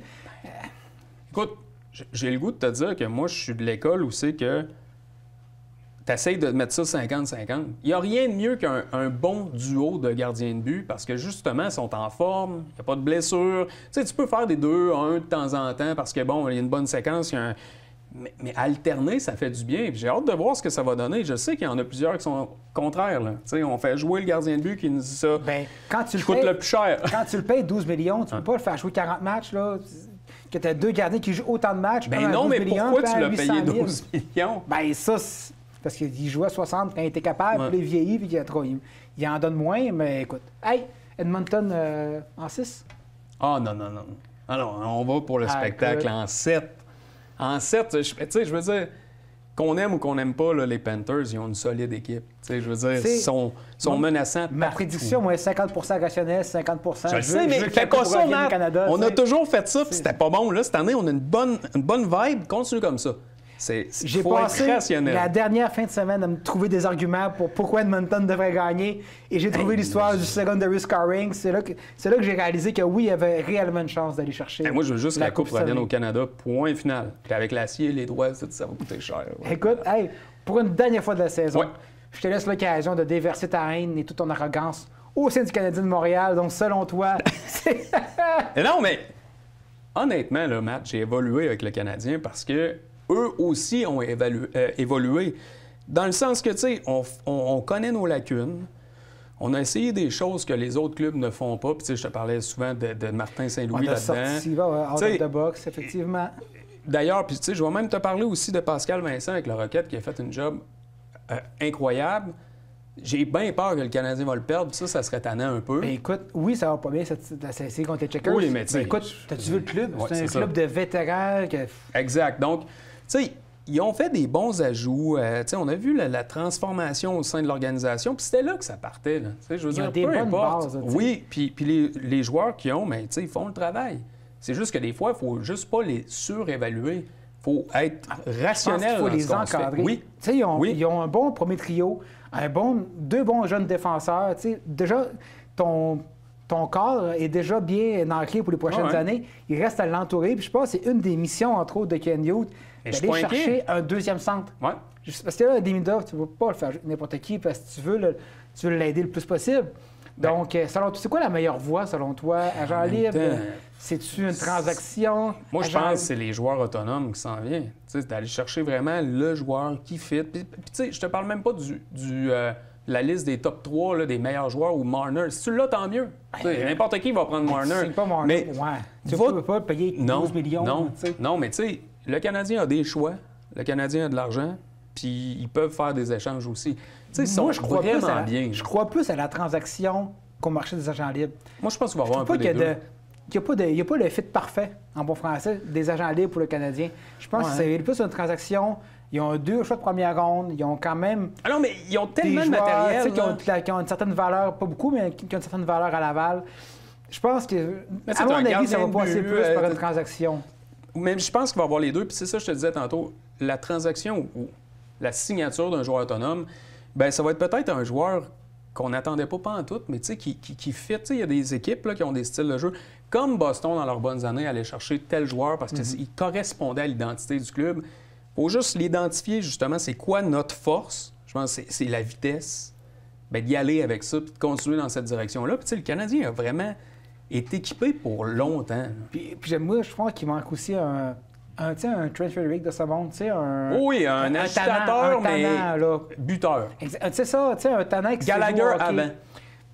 Écoute, j'ai le goût de te dire que moi, je suis de l'école où c'est que tu essaies de mettre ça 50-50. Il n'y a rien de mieux qu'un bon duo de gardiens de but parce que, justement, ils sont en forme, il n'y a pas de blessure. Tu sais, tu peux faire des 2-1 de temps en temps parce que, bon, il y a une bonne séquence, mais alterner, ça fait du bien. J'ai hâte de voir ce que ça va donner. Je sais qu'il y en a plusieurs qui sont contraires. Là. Tu sais, on fait jouer le gardien de but qui nous dit ça. Bien, quand tu le coûte le plus cher. Quand tu le payes 12 millions, tu ne peux pas le faire jouer 40 matchs, là. Que tu as 2 gardiens qui jouent autant de matchs. Ben non, mais pourquoi tu l'as payé 12 millions? Bien, ça, c'est parce qu'il jouait à 60 quand il était capable, puis il vieillit, puis il en donne moins. Mais écoute, hey, Edmonton en 6? Ah, non. Alors, on va pour le spectacle en 7. En 7, tu sais, je veux dire, qu'on aime ou qu'on n'aime pas, là, les Panthers, ils ont une solide équipe. Tu sais, je veux dire, ils sont menaçants. Ma prédiction, moi, 50 rationnel, 50 Je le sais, mais fais pas ça, Matt. On a toujours fait ça, puis c'était pas bon. Là, cette année, on a une bonne vibe. Continue comme ça. J'ai passé la dernière fin de semaine à me trouver des arguments pour pourquoi Edmonton devrait gagner. Et j'ai trouvé l'histoire du secondary scoring. C'est là que j'ai réalisé que oui, il y avait réellement une chance d'aller chercher. Moi, je veux juste que la Coupe revienne au Canada, point final. Puis avec l'acier, les droits, ça va coûter cher. Ouais. Écoute, hey, pour une dernière fois de la saison, je te laisse l'occasion de déverser ta haine et toute ton arrogance au sein du Canadien de Montréal. Donc, selon toi, c'est... Non, mais honnêtement, là, Matt, j'ai évolué avec le Canadien parce que eux aussi ont évolué. Dans le sens que, tu sais, on connaît nos lacunes. On a essayé des choses que les autres clubs ne font pas. Puis, tu sais, je te parlais souvent de Martin Saint-Louis là-dedans. Out of the box, effectivement. D'ailleurs, puis, tu sais, je vais même te parler aussi de Pascal Vincent avec le Rocket qui a fait une job incroyable. J'ai bien peur que le Canadien va le perdre, puis ça serait tannant un peu. Mais écoute, oui, ça va pas bien, la série contre les Checkers. Oui, mais tu sais... écoute, t'as-tu vu le club? C'est un club de vétérans. Exact. Donc, tu sais, ils ont fait des bons ajouts. Tu sais, on a vu la transformation au sein de l'organisation, puis c'était là que ça partait. Là. Tu sais, je veux dire, peu importe. Oui, puis les joueurs qui ont, mais tu sais, ils font le travail. C'est juste que des fois, il ne faut juste pas les surévaluer. Il faut être rationnel. Il faut les encadrer. Oui. Tu sais, ils ont un bon premier trio, deux bons jeunes défenseurs. Tu sais, déjà, ton corps est déjà bien ancré pour les prochaines années. Il reste à l'entourer. Puis je pense que c'est une des missions, entre autres, de Ken Hughes, d'aller chercher un deuxième centre. Ouais. Parce que là, Demidov, tu ne vas pas le faire n'importe qui parce que tu veux l'aider le plus possible. Donc, selon toi, c'est quoi la meilleure voie, selon toi? Agent libre? C'est-tu une transaction? Moi, je pense que c'est les joueurs autonomes qui s'en viennent. D'aller chercher vraiment le joueur qui fit. Puis tu sais, je te parle même pas la liste des top 3 là, des meilleurs joueurs ou Marner. Si tu l'as, tant mieux. N'importe qui va prendre Marner. C'est pas Marner. Mais tu ne peux pas payer 12 millions. Non, mais tu sais, le Canadien a des choix. Le Canadien a de l'argent. Puis ils peuvent faire des échanges aussi. Moi, je crois vraiment bien. Je crois plus à la transaction qu'au marché des agents libres. Moi, je pense qu'il va y avoir un peu des deux. Il n'y a pas le fit parfait, en bon français, des agents libres pour le Canadien. Je pense que c'est plus une transaction. Ils ont 2 choix de première ronde. Ils ont quand même... Ah non, mais ils ont tellement de matériel. Qui ont une certaine valeur, pas beaucoup, mais qui ont une certaine valeur à Laval. Je pense que, à mon avis, ça va passer plus par une transaction. Mais je pense qu'il va y avoir les deux. Puis c'est ça que je te disais tantôt. La transaction ou la signature d'un joueur autonome, bien, ça va être peut-être un joueur qu'on n'attendait pas en tout, mais qui fit. Il y a des équipes là, qui ont des styles de jeu. Comme Boston, dans leurs bonnes années, allait chercher tel joueur parce qu'il correspondait à l'identité du club. Il faut juste l'identifier, justement, c'est quoi notre force. Je pense que c'est la vitesse. Bien, d'y aller avec ça puis de continuer dans cette direction-là. Puis le Canadien a vraiment été équipé pour longtemps. Puis moi, je pense qu'il manque aussi un Trent Frederic de ce monde, tu sais, un agitateur, mais là. buteur. C'est ça, tu sais, un tannant qui Gallagher avant.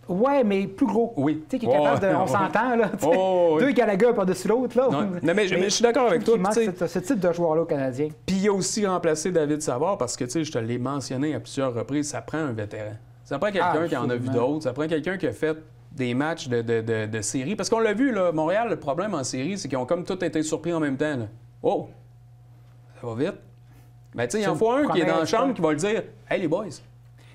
Ouais, mais plus gros. Oui. Tu sais, qui est capable de. On s'entend, là. Tu sais, oui. Deux Gallagher par-dessus l'autre, là. Non, mais je suis d'accord avec toi. Il manque ce type de joueur-là au Canadien. Puis il a aussi remplacé David Savard parce que, tu sais, je te l'ai mentionné à plusieurs reprises, ça prend un vétéran. Ça prend quelqu'un qui en a vu d'autres. Ça prend quelqu'un qui a fait des matchs de série. Parce qu'on l'a vu, là, Montréal, le problème en série, c'est qu'ils ont comme tous été surpris en même temps. Là. Oh! Ça va vite. Ben, tu sais, il en faut un qui est dans la chambre qui va le dire « Hey, les boys! »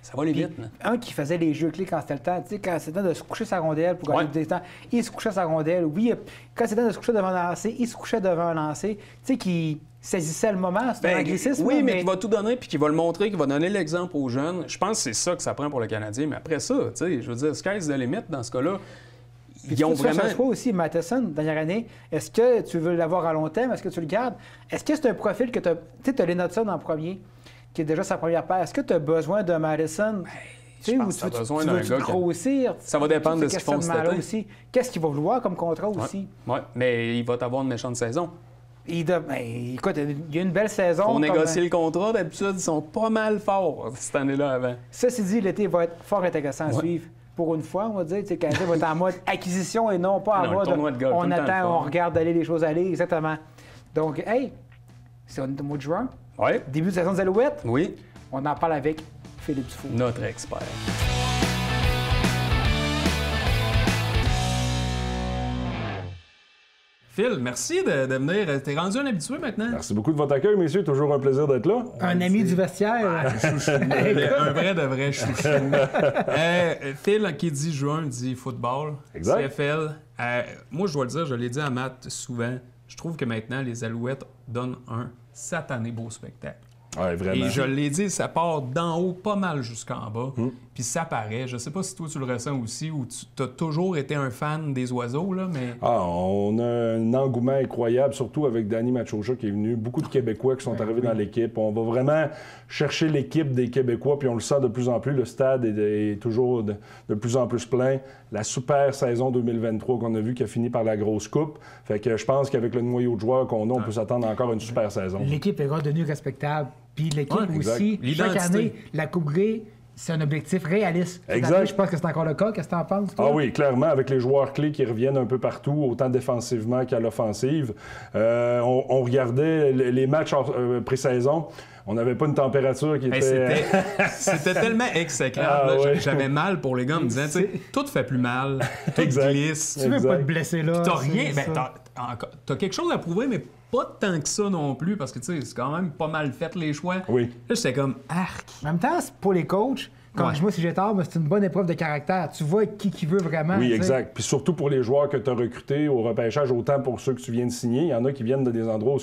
Ça va aller vite. Là. Un qui faisait les jeux clés quand c'était le temps. Tu sais, quand c'était le temps de se coucher sa rondelle pour gagner du temps, il se couchait sa rondelle. Oui, quand c'était le temps de se coucher devant un lancer, il se couchait devant un lancer. Tu sais, qui saisissait le moment. C'était un anglicisme. Oui, mais qui va tout donner puis qui va le montrer, qui va donner l'exemple aux jeunes. Je pense que c'est ça que ça prend pour le Canadien. Mais après ça, tu sais, je veux dire, sky's the limit dans ce cas-là. Ils ont vraiment... Je aussi, Matheson, dernière année, est-ce que tu veux l'avoir à long terme? Est-ce que tu le gardes? Est-ce que c'est un profil que tu as... Tu sais, tu as Lenotson en premier, qui est déjà sa première paire. Est-ce que tu as besoin d'un Madison? Je pense que tu as besoin d'un gars grossir? Ça va dépendre de ce qu'ils font cet été. Aussi. Qu'est-ce qu'il va vouloir comme contrat aussi? Oui, mais il va t'avoir une méchante saison. Écoute, il y a une belle saison. Pour négocier le contrat, d'habitude, ils sont pas mal forts cette année-là avant. Ceci dit, l'été va être fort intéressant à suivre. Pour une fois, on va dire, le Canadien va être en mode acquisition et non pas en mode on attend, on regarde aller les choses aller. Exactement. Donc, hey, c'est au mois de juin. Oui. Début de saison des Alouettes. Oui. On en parle avec Philippe Dufault. Notre expert. Phil, merci de venir. T'es rendu un habitué maintenant. Merci beaucoup de votre accueil, messieurs. Toujours un plaisir d'être là. Un ami du vestiaire. Un vrai de vrai chouchou. Phil, qui dit juin, dit football. Exact. CFL. Moi, je dois le dire, je l'ai dit à Matt souvent, je trouve que maintenant, les Alouettes donnent un satané beau spectacle. Oui, vraiment. Et je l'ai dit, ça part d'en haut pas mal jusqu'en bas. Puis ça paraît. Je sais pas si toi tu le ressens aussi ou tu as toujours été un fan des oiseaux, là, mais... On a un engouement incroyable, surtout avec Danny Machocha qui est venu. Beaucoup de Québécois qui sont arrivés dans l'équipe. On va vraiment chercher l'équipe des Québécois, puis on le sent de plus en plus. Le stade est toujours de plus en plus plein. La super saison 2023 qu'on a vue qui a fini par la grosse coupe. Fait que je pense qu'avec le noyau de joueurs qu'on a, on peut s'attendre encore à une super saison. L'équipe est redevenue respectable. Puis l'équipe aussi, chaque année, la Coupe Grey, c'est un objectif réaliste. Exact. Année, je pense que c'est encore le cas. Qu'est-ce que tu en penses, toi? Ah oui, clairement, avec les joueurs clés qui reviennent un peu partout, autant défensivement qu'à l'offensive. On regardait les matchs pré-saison. On n'avait pas une température qui était... C'était tellement exécrable. Ouais. J'avais mal pour les gars en me disant, tu sais, tout fait plus mal, tout glisse. Tu veux pas te blesser là. T'as rien. T'as quelque chose à prouver, mais pas tant que ça non plus, parce que tu sais, c'est quand même pas mal fait les choix. Oui. Là, j'étais comme arc. En même temps, c'est pour les coachs. Moi, si j'ai tort, mais c'est une bonne épreuve de caractère. Tu vois qui veut vraiment. Oui, exact. Puis surtout pour les joueurs que tu as recrutés au repêchage, autant pour ceux que tu viens de signer. Il y en a qui viennent de des endroits où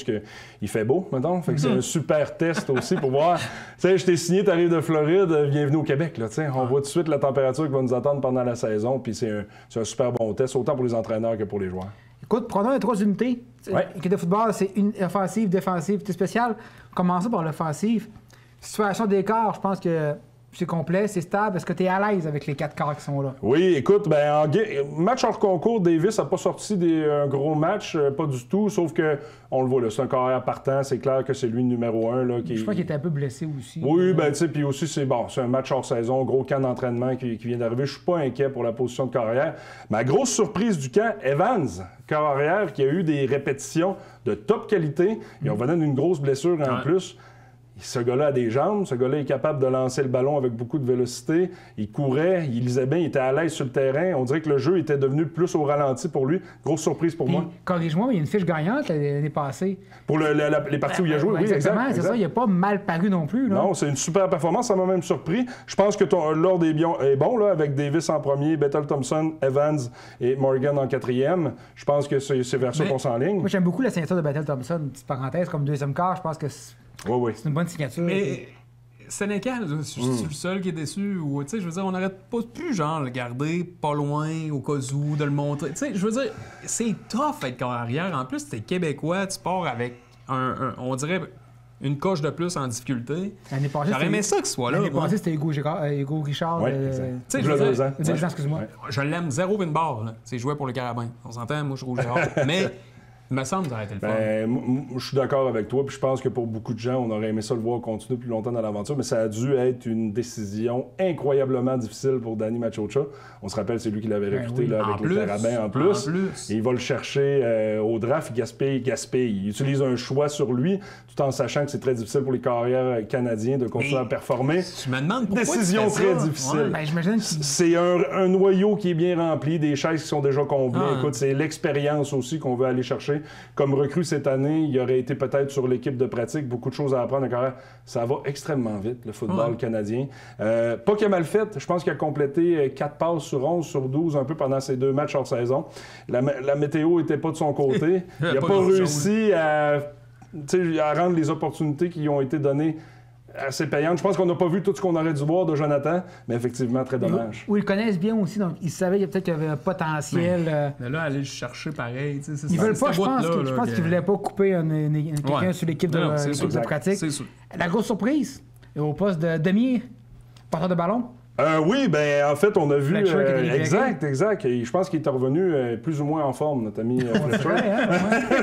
il fait beau, mettons. Fait que c'est un super test aussi pour voir. Tu sais, je t'ai signé, tu arrives de Floride, bienvenue au Québec. Là, on voit tout de suite la température qui va nous attendre pendant la saison. Puis c'est un super bon test, autant pour les entraîneurs que pour les joueurs. Écoute, prenons les 3 unités. L'équipe de football, c'est une offensive, défensive, c'est spécial. Commençons par l'offensive. Situation d'écart, je pense que c'est complet, c'est stable. Est-ce que tu es à l'aise avec les 4 quarts qui sont là? Oui, écoute, match hors concours, Davis n'a pas sorti un gros match, pas du tout, sauf que on le voit là, c'est un carrière partant, c'est clair que c'est lui le numéro 1. Là, Je crois qu'il était un peu blessé aussi. Oui, tu sais, puis aussi, c'est un match hors saison, gros camp d'entraînement qui vient d'arriver. Je suis pas inquiet pour la position de carrière. Ma grosse surprise du camp, Evans, carrière, qui a eu des répétitions de top qualité. Il revenait d'une grosse blessure en plus. Ce gars-là a des jambes, ce gars-là est capable de lancer le ballon avec beaucoup de vélocité. Il courait, il lisait bien, il était à l'aise sur le terrain. On dirait que le jeu était devenu plus au ralenti pour lui. Grosse surprise pour moi. Corrige-moi, mais il y a une fiche gagnante l'année passée. Pour les parties où il a joué, oui, exactement. Exact. C'est ça, il n'a pas mal paru non plus. Là. Non, c'est une super performance, ça m'a même surpris. Je pense que l'ordre est bon, là, avec Davis en premier, Bethel Thompson, Evans et Morgan en 4e. Je pense que c'est vers ça qu'on s'enligne. Moi, j'aime beaucoup la signature de Bethel Thompson. Petite parenthèse, comme deuxième quart, je pense que oui. C'est une bonne signature. Mais Sénécal, je suis le seul qui est déçu. Ou, tu sais, je veux dire, on n'aurait pas pu, genre, le garder pas loin, au cas où, de le montrer. Tu sais, je veux dire, c'est tough être carrière. En plus, t'es Québécois, tu pars avec on dirait, une coche de plus en difficulté. L'année passée, j'aurais aimé ça qu'il soit là. L'année passée, c'était Hugo Richard. Oui, tu sais, je veux dire, excuse-moi. Je l'aime zéro une barre. Il jouait pour le Carabin. On s'entend, moi, je rouge Mais Il me semble que ça aurait été le fun. Je suis d'accord avec toi, puis je pense que pour beaucoup de gens, on aurait aimé ça le voir continuer plus longtemps dans l'aventure, mais ça a dû être une décision incroyablement difficile pour Danny Machocha. On se rappelle, c'est lui qui l'avait recruté là, avec les Carabins en plus. Et il va le chercher au draft, il gaspille. Il utilise un choix sur lui, tout en sachant que c'est très difficile pour les carrières canadiens de continuer à performer. Je me demande pourquoi décision très difficile. Ben, j'imagine que... C'est un noyau qui est bien rempli, des chaises qui sont déjà comblées. Écoute, c'est l'expérience aussi qu'on veut aller chercher. Comme recrue cette année, il aurait été peut-être sur l'équipe de pratique, beaucoup de choses à apprendre. Ça va extrêmement vite, le football canadien. Pas qu'il a mal fait. Je pense qu'il a complété 4 passes sur 11 sur 12 un peu pendant ces 2 matchs hors saison. La météo n'était pas de son côté. Il n'a pas réussi à rendre les opportunités qui ont été données assez payantes. Je pense qu'on n'a pas vu tout ce qu'on aurait dû voir de Jonathan, mais effectivement, très dommage. Ou ils le connaissent bien aussi, donc ils savaient peut-être qu'il y avait un potentiel. Mais là, aller le chercher pareil. Ils veulent pas, je pense qu'ils ne voulaient pas couper quelqu'un sur l'équipe de pratique. C'est sûr. La grosse surprise, au poste de demi, porteur de ballon. Oui, ben en fait, on a vu... exact. Et je pense qu'il est revenu plus ou moins en forme, notre ami Fletcher.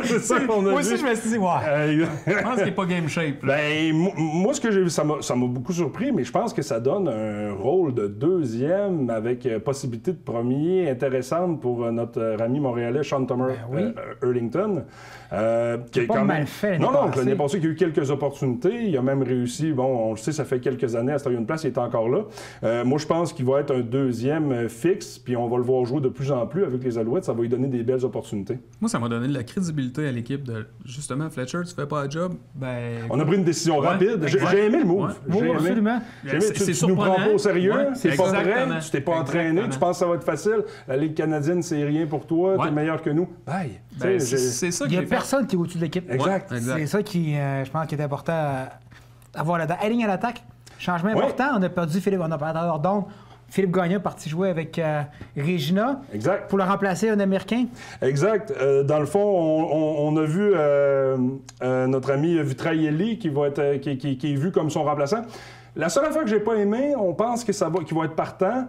C'est ça qu'on a vu. Moi aussi, je me suis dit, je pense qu'il n'est pas game shape. Ben, moi, ce que j'ai vu, ça m'a beaucoup surpris, mais je pense que ça donne un rôle de deuxième avec possibilité de premier intéressante pour notre ami montréalais, Sean Thomas Hurlington. Qui est pas quand même... mal fait l'année passée, il a eu quelques opportunités. Il a même réussi, on le sait, ça fait quelques années à se tailler une place, il est encore là. Moi, je pense qu'il va être un deuxième fixe, puis on va le voir jouer de plus en plus avec les Alouettes. Ça va lui donner des belles opportunités. Moi, ça m'a donné de la crédibilité à l'équipe de, justement, Fletcher, tu fais pas le job, ben... On a pris une décision rapide. J'ai aimé le move. Oui, absolument. Tu nous prends pas au sérieux, c'est pas vrai, tu t'es pas entraîné, tu penses que ça va être facile. La Ligue canadienne, c'est rien pour toi, t'es meilleur que nous. Bye. C'est ça Il n'y a personne qui est au-dessus de l'équipe. Exact. C'est ça qui, je pense, qui est important à avoir là-dedans. Ligne à l'attaque, changement important. On a perdu Philippe, on a parlé donc Philippe Gagnon parti jouer avec Regina. Exact. Pour le remplacer un Américain. Exact. Dans le fond, on a vu notre ami Vitrailli qui est vu comme son remplaçant. La seule affaire que j'ai pas aimé, on pense qu'il va être partant,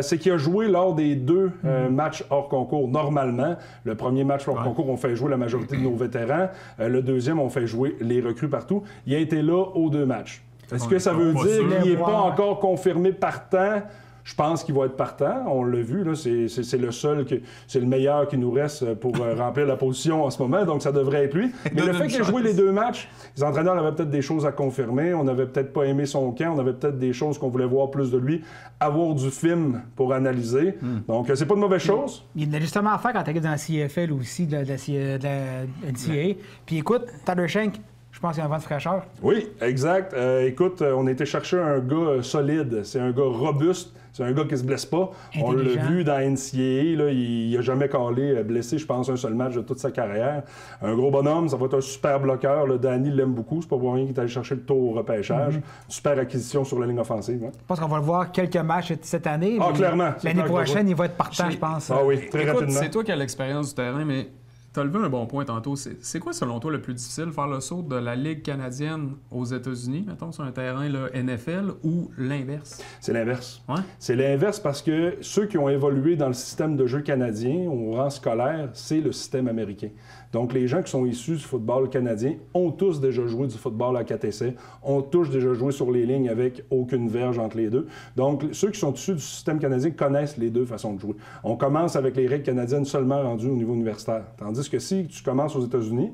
c'est qu'il a joué lors des 2 matchs hors concours. Normalement, le premier match hors concours, on fait jouer la majorité de nos vétérans. Le deuxième, on fait jouer les recrues partout. Il a été là aux 2 matchs. Est-ce que ça veut dire qu'il n'est pas encore confirmé partant? Je pense qu'il va être partant. On l'a vu, là, c'est le seul, c'est le meilleur qui nous reste pour remplir la position en ce moment, donc ça devrait être lui. Mais le fait qu'il ait joué les 2 matchs, les entraîneurs avaient peut-être des choses à confirmer. On n'avait peut-être pas aimé son camp. On avait peut-être des choses qu'on voulait voir plus de lui. Avoir du film pour analyser. Donc, c'est pas une mauvaise chose. Il y a justement à faire quand tu arrives dans la CFL aussi, de la NCAA. Puis écoute, Tyler Shank, je pense qu'il y a un vent de fraîcheur. Oui, exact. Écoute, on a été chercher un gars solide. C'est un gars robuste. C'est un gars qui se blesse pas. On l'a vu dans NCAA, là, il n'a jamais calé blessé, je pense, un seul match de toute sa carrière. Un gros bonhomme, ça va être un super bloqueur. Là. Danny l'aime beaucoup. C'est pas pour rien qu'il est allé chercher le tour au repêchage. Super acquisition sur la ligne offensive. Hein. Je pense qu'on va le voir quelques matchs cette année. Clairement. L'année prochaine, il va être partant, je pense. Oui, très rapidement. C'est toi qui as l'expérience du terrain, mais tu as levé un bon point tantôt. C'est quoi, selon toi, le plus difficile, faire le saut de la Ligue canadienne aux États-Unis, mettons, sur un terrain là, NFL, ou l'inverse? C'est l'inverse. Ouais? C'est l'inverse parce que ceux qui ont évolué dans le système de jeu canadien au rang scolaire, c'est le système américain. Donc, les gens qui sont issus du football canadien ont tous déjà joué du football à 4 essais, ont tous déjà joué sur les lignes avec aucune verge entre les deux. Donc, ceux qui sont issus du système canadien connaissent les 2 façons de jouer. On commence avec les règles canadiennes seulement rendues au niveau universitaire. Tandis que si tu commences aux États-Unis,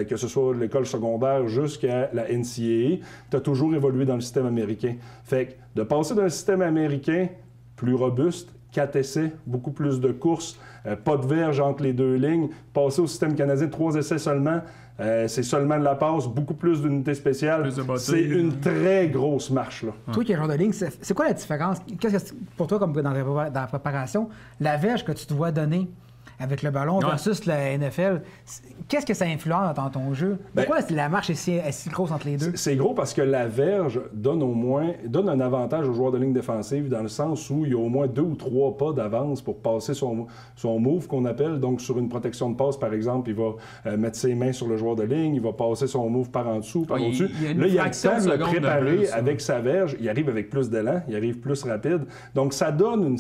que ce soit l'école secondaire jusqu'à la NCAA, tu as toujours évolué dans le système américain. Fait que de passer d'un système américain plus robuste, 4 essais, beaucoup plus de courses, pas de verge entre les 2 lignes. Passer au système canadien, 3 essais seulement, c'est seulement de la passe, beaucoup plus d'unités spéciales. C'est une très grosse marche. Là. Toi qui es joueur de ligne, c'est quoi la différence? Qu'est-ce que pour toi, comme dans la préparation, la verge que tu dois donner avec le ballon versus la NFL, qu'est-ce que ça influence dans ton jeu? Pourquoi la marche est si grosse entre les 2? C'est gros parce que la verge donne un avantage aux joueurs de ligne défensive dans le sens où il y a au moins 2 ou 3 pas d'avance pour passer son move qu'on appelle. Donc, sur une protection de passe, par exemple, il va mettre ses mains sur le joueur de ligne, il va passer son move par en dessous, par au-dessus. Là, il a le temps de le préparer avec sa verge. Il arrive avec plus d'élan, il arrive plus rapide. Donc, ça donne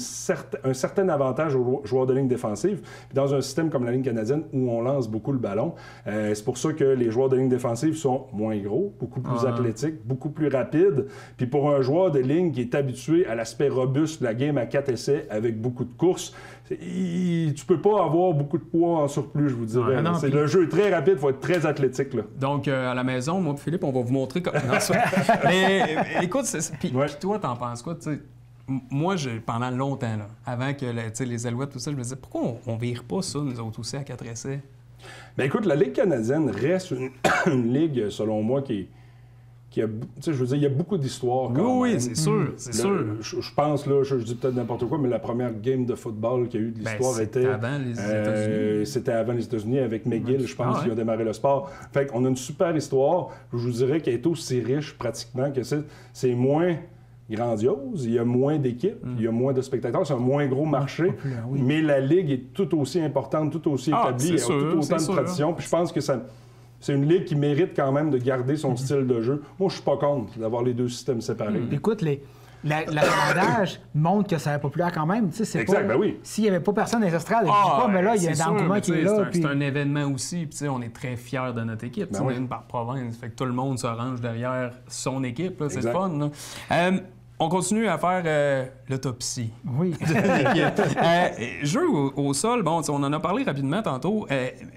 un certain avantage aux joueurs de ligne défensive. puis dans un système comme la ligne canadienne où on lance beaucoup le ballon. C'est pour ça que les joueurs de ligne défensive sont moins gros, beaucoup plus athlétiques, beaucoup plus rapides. Puis pour un joueur de ligne qui est habitué à l'aspect robuste de la game à 4 essais avec beaucoup de courses, tu peux pas avoir beaucoup de poids en surplus, je vous dirais. Le jeu est très rapide, il faut être très athlétique. Là. Donc, à la maison, moi et Philippe, on va vous montrer comment... Mais écoute, puis toi, t'en penses quoi? T'sais, moi, pendant longtemps, là, avant que les Alouettes, tout ça, je me disais, pourquoi on vire pas ça, nous autres aussi, à 4 essais? Bien, écoute, la Ligue canadienne reste une ligue, selon moi, je veux dire, il y a beaucoup d'histoires. Oui, c'est sûr, c'est sûr. Je pense, là, je dis peut-être n'importe quoi, mais la première game de football qu'il y a eu de l'histoire c'était avant les États-Unis. C'était avant les États-Unis avec McGill, je pense, qui a démarré le sport. Fait qu'on a une super histoire. Je vous dirais qu'elle est aussi riche, pratiquement, que c'est moins grandiose, il y a moins d'équipes, il y a moins de spectateurs, c'est un moins gros marché, mais la Ligue est tout aussi importante, tout aussi établie, elle a tout autant de tradition. Puis je pense que c'est une ligue qui mérite quand même de garder son style de jeu. Moi, je suis pas contre d'avoir les deux systèmes séparés. Écoute, l'avantage montre que ça est populaire quand même. C'est exact, pas, ben oui. S'il n'y avait pas personne dans les estrades, je dis pas, mais là, il y a un engouement qui est là. C'est un événement aussi, puis on est très fiers de notre équipe. On est une par province, fait que tout le monde se range derrière son équipe. C'est le fun. Là. On continue à faire l'autopsie. Oui. Jeu au sol, bon, on en a parlé rapidement tantôt.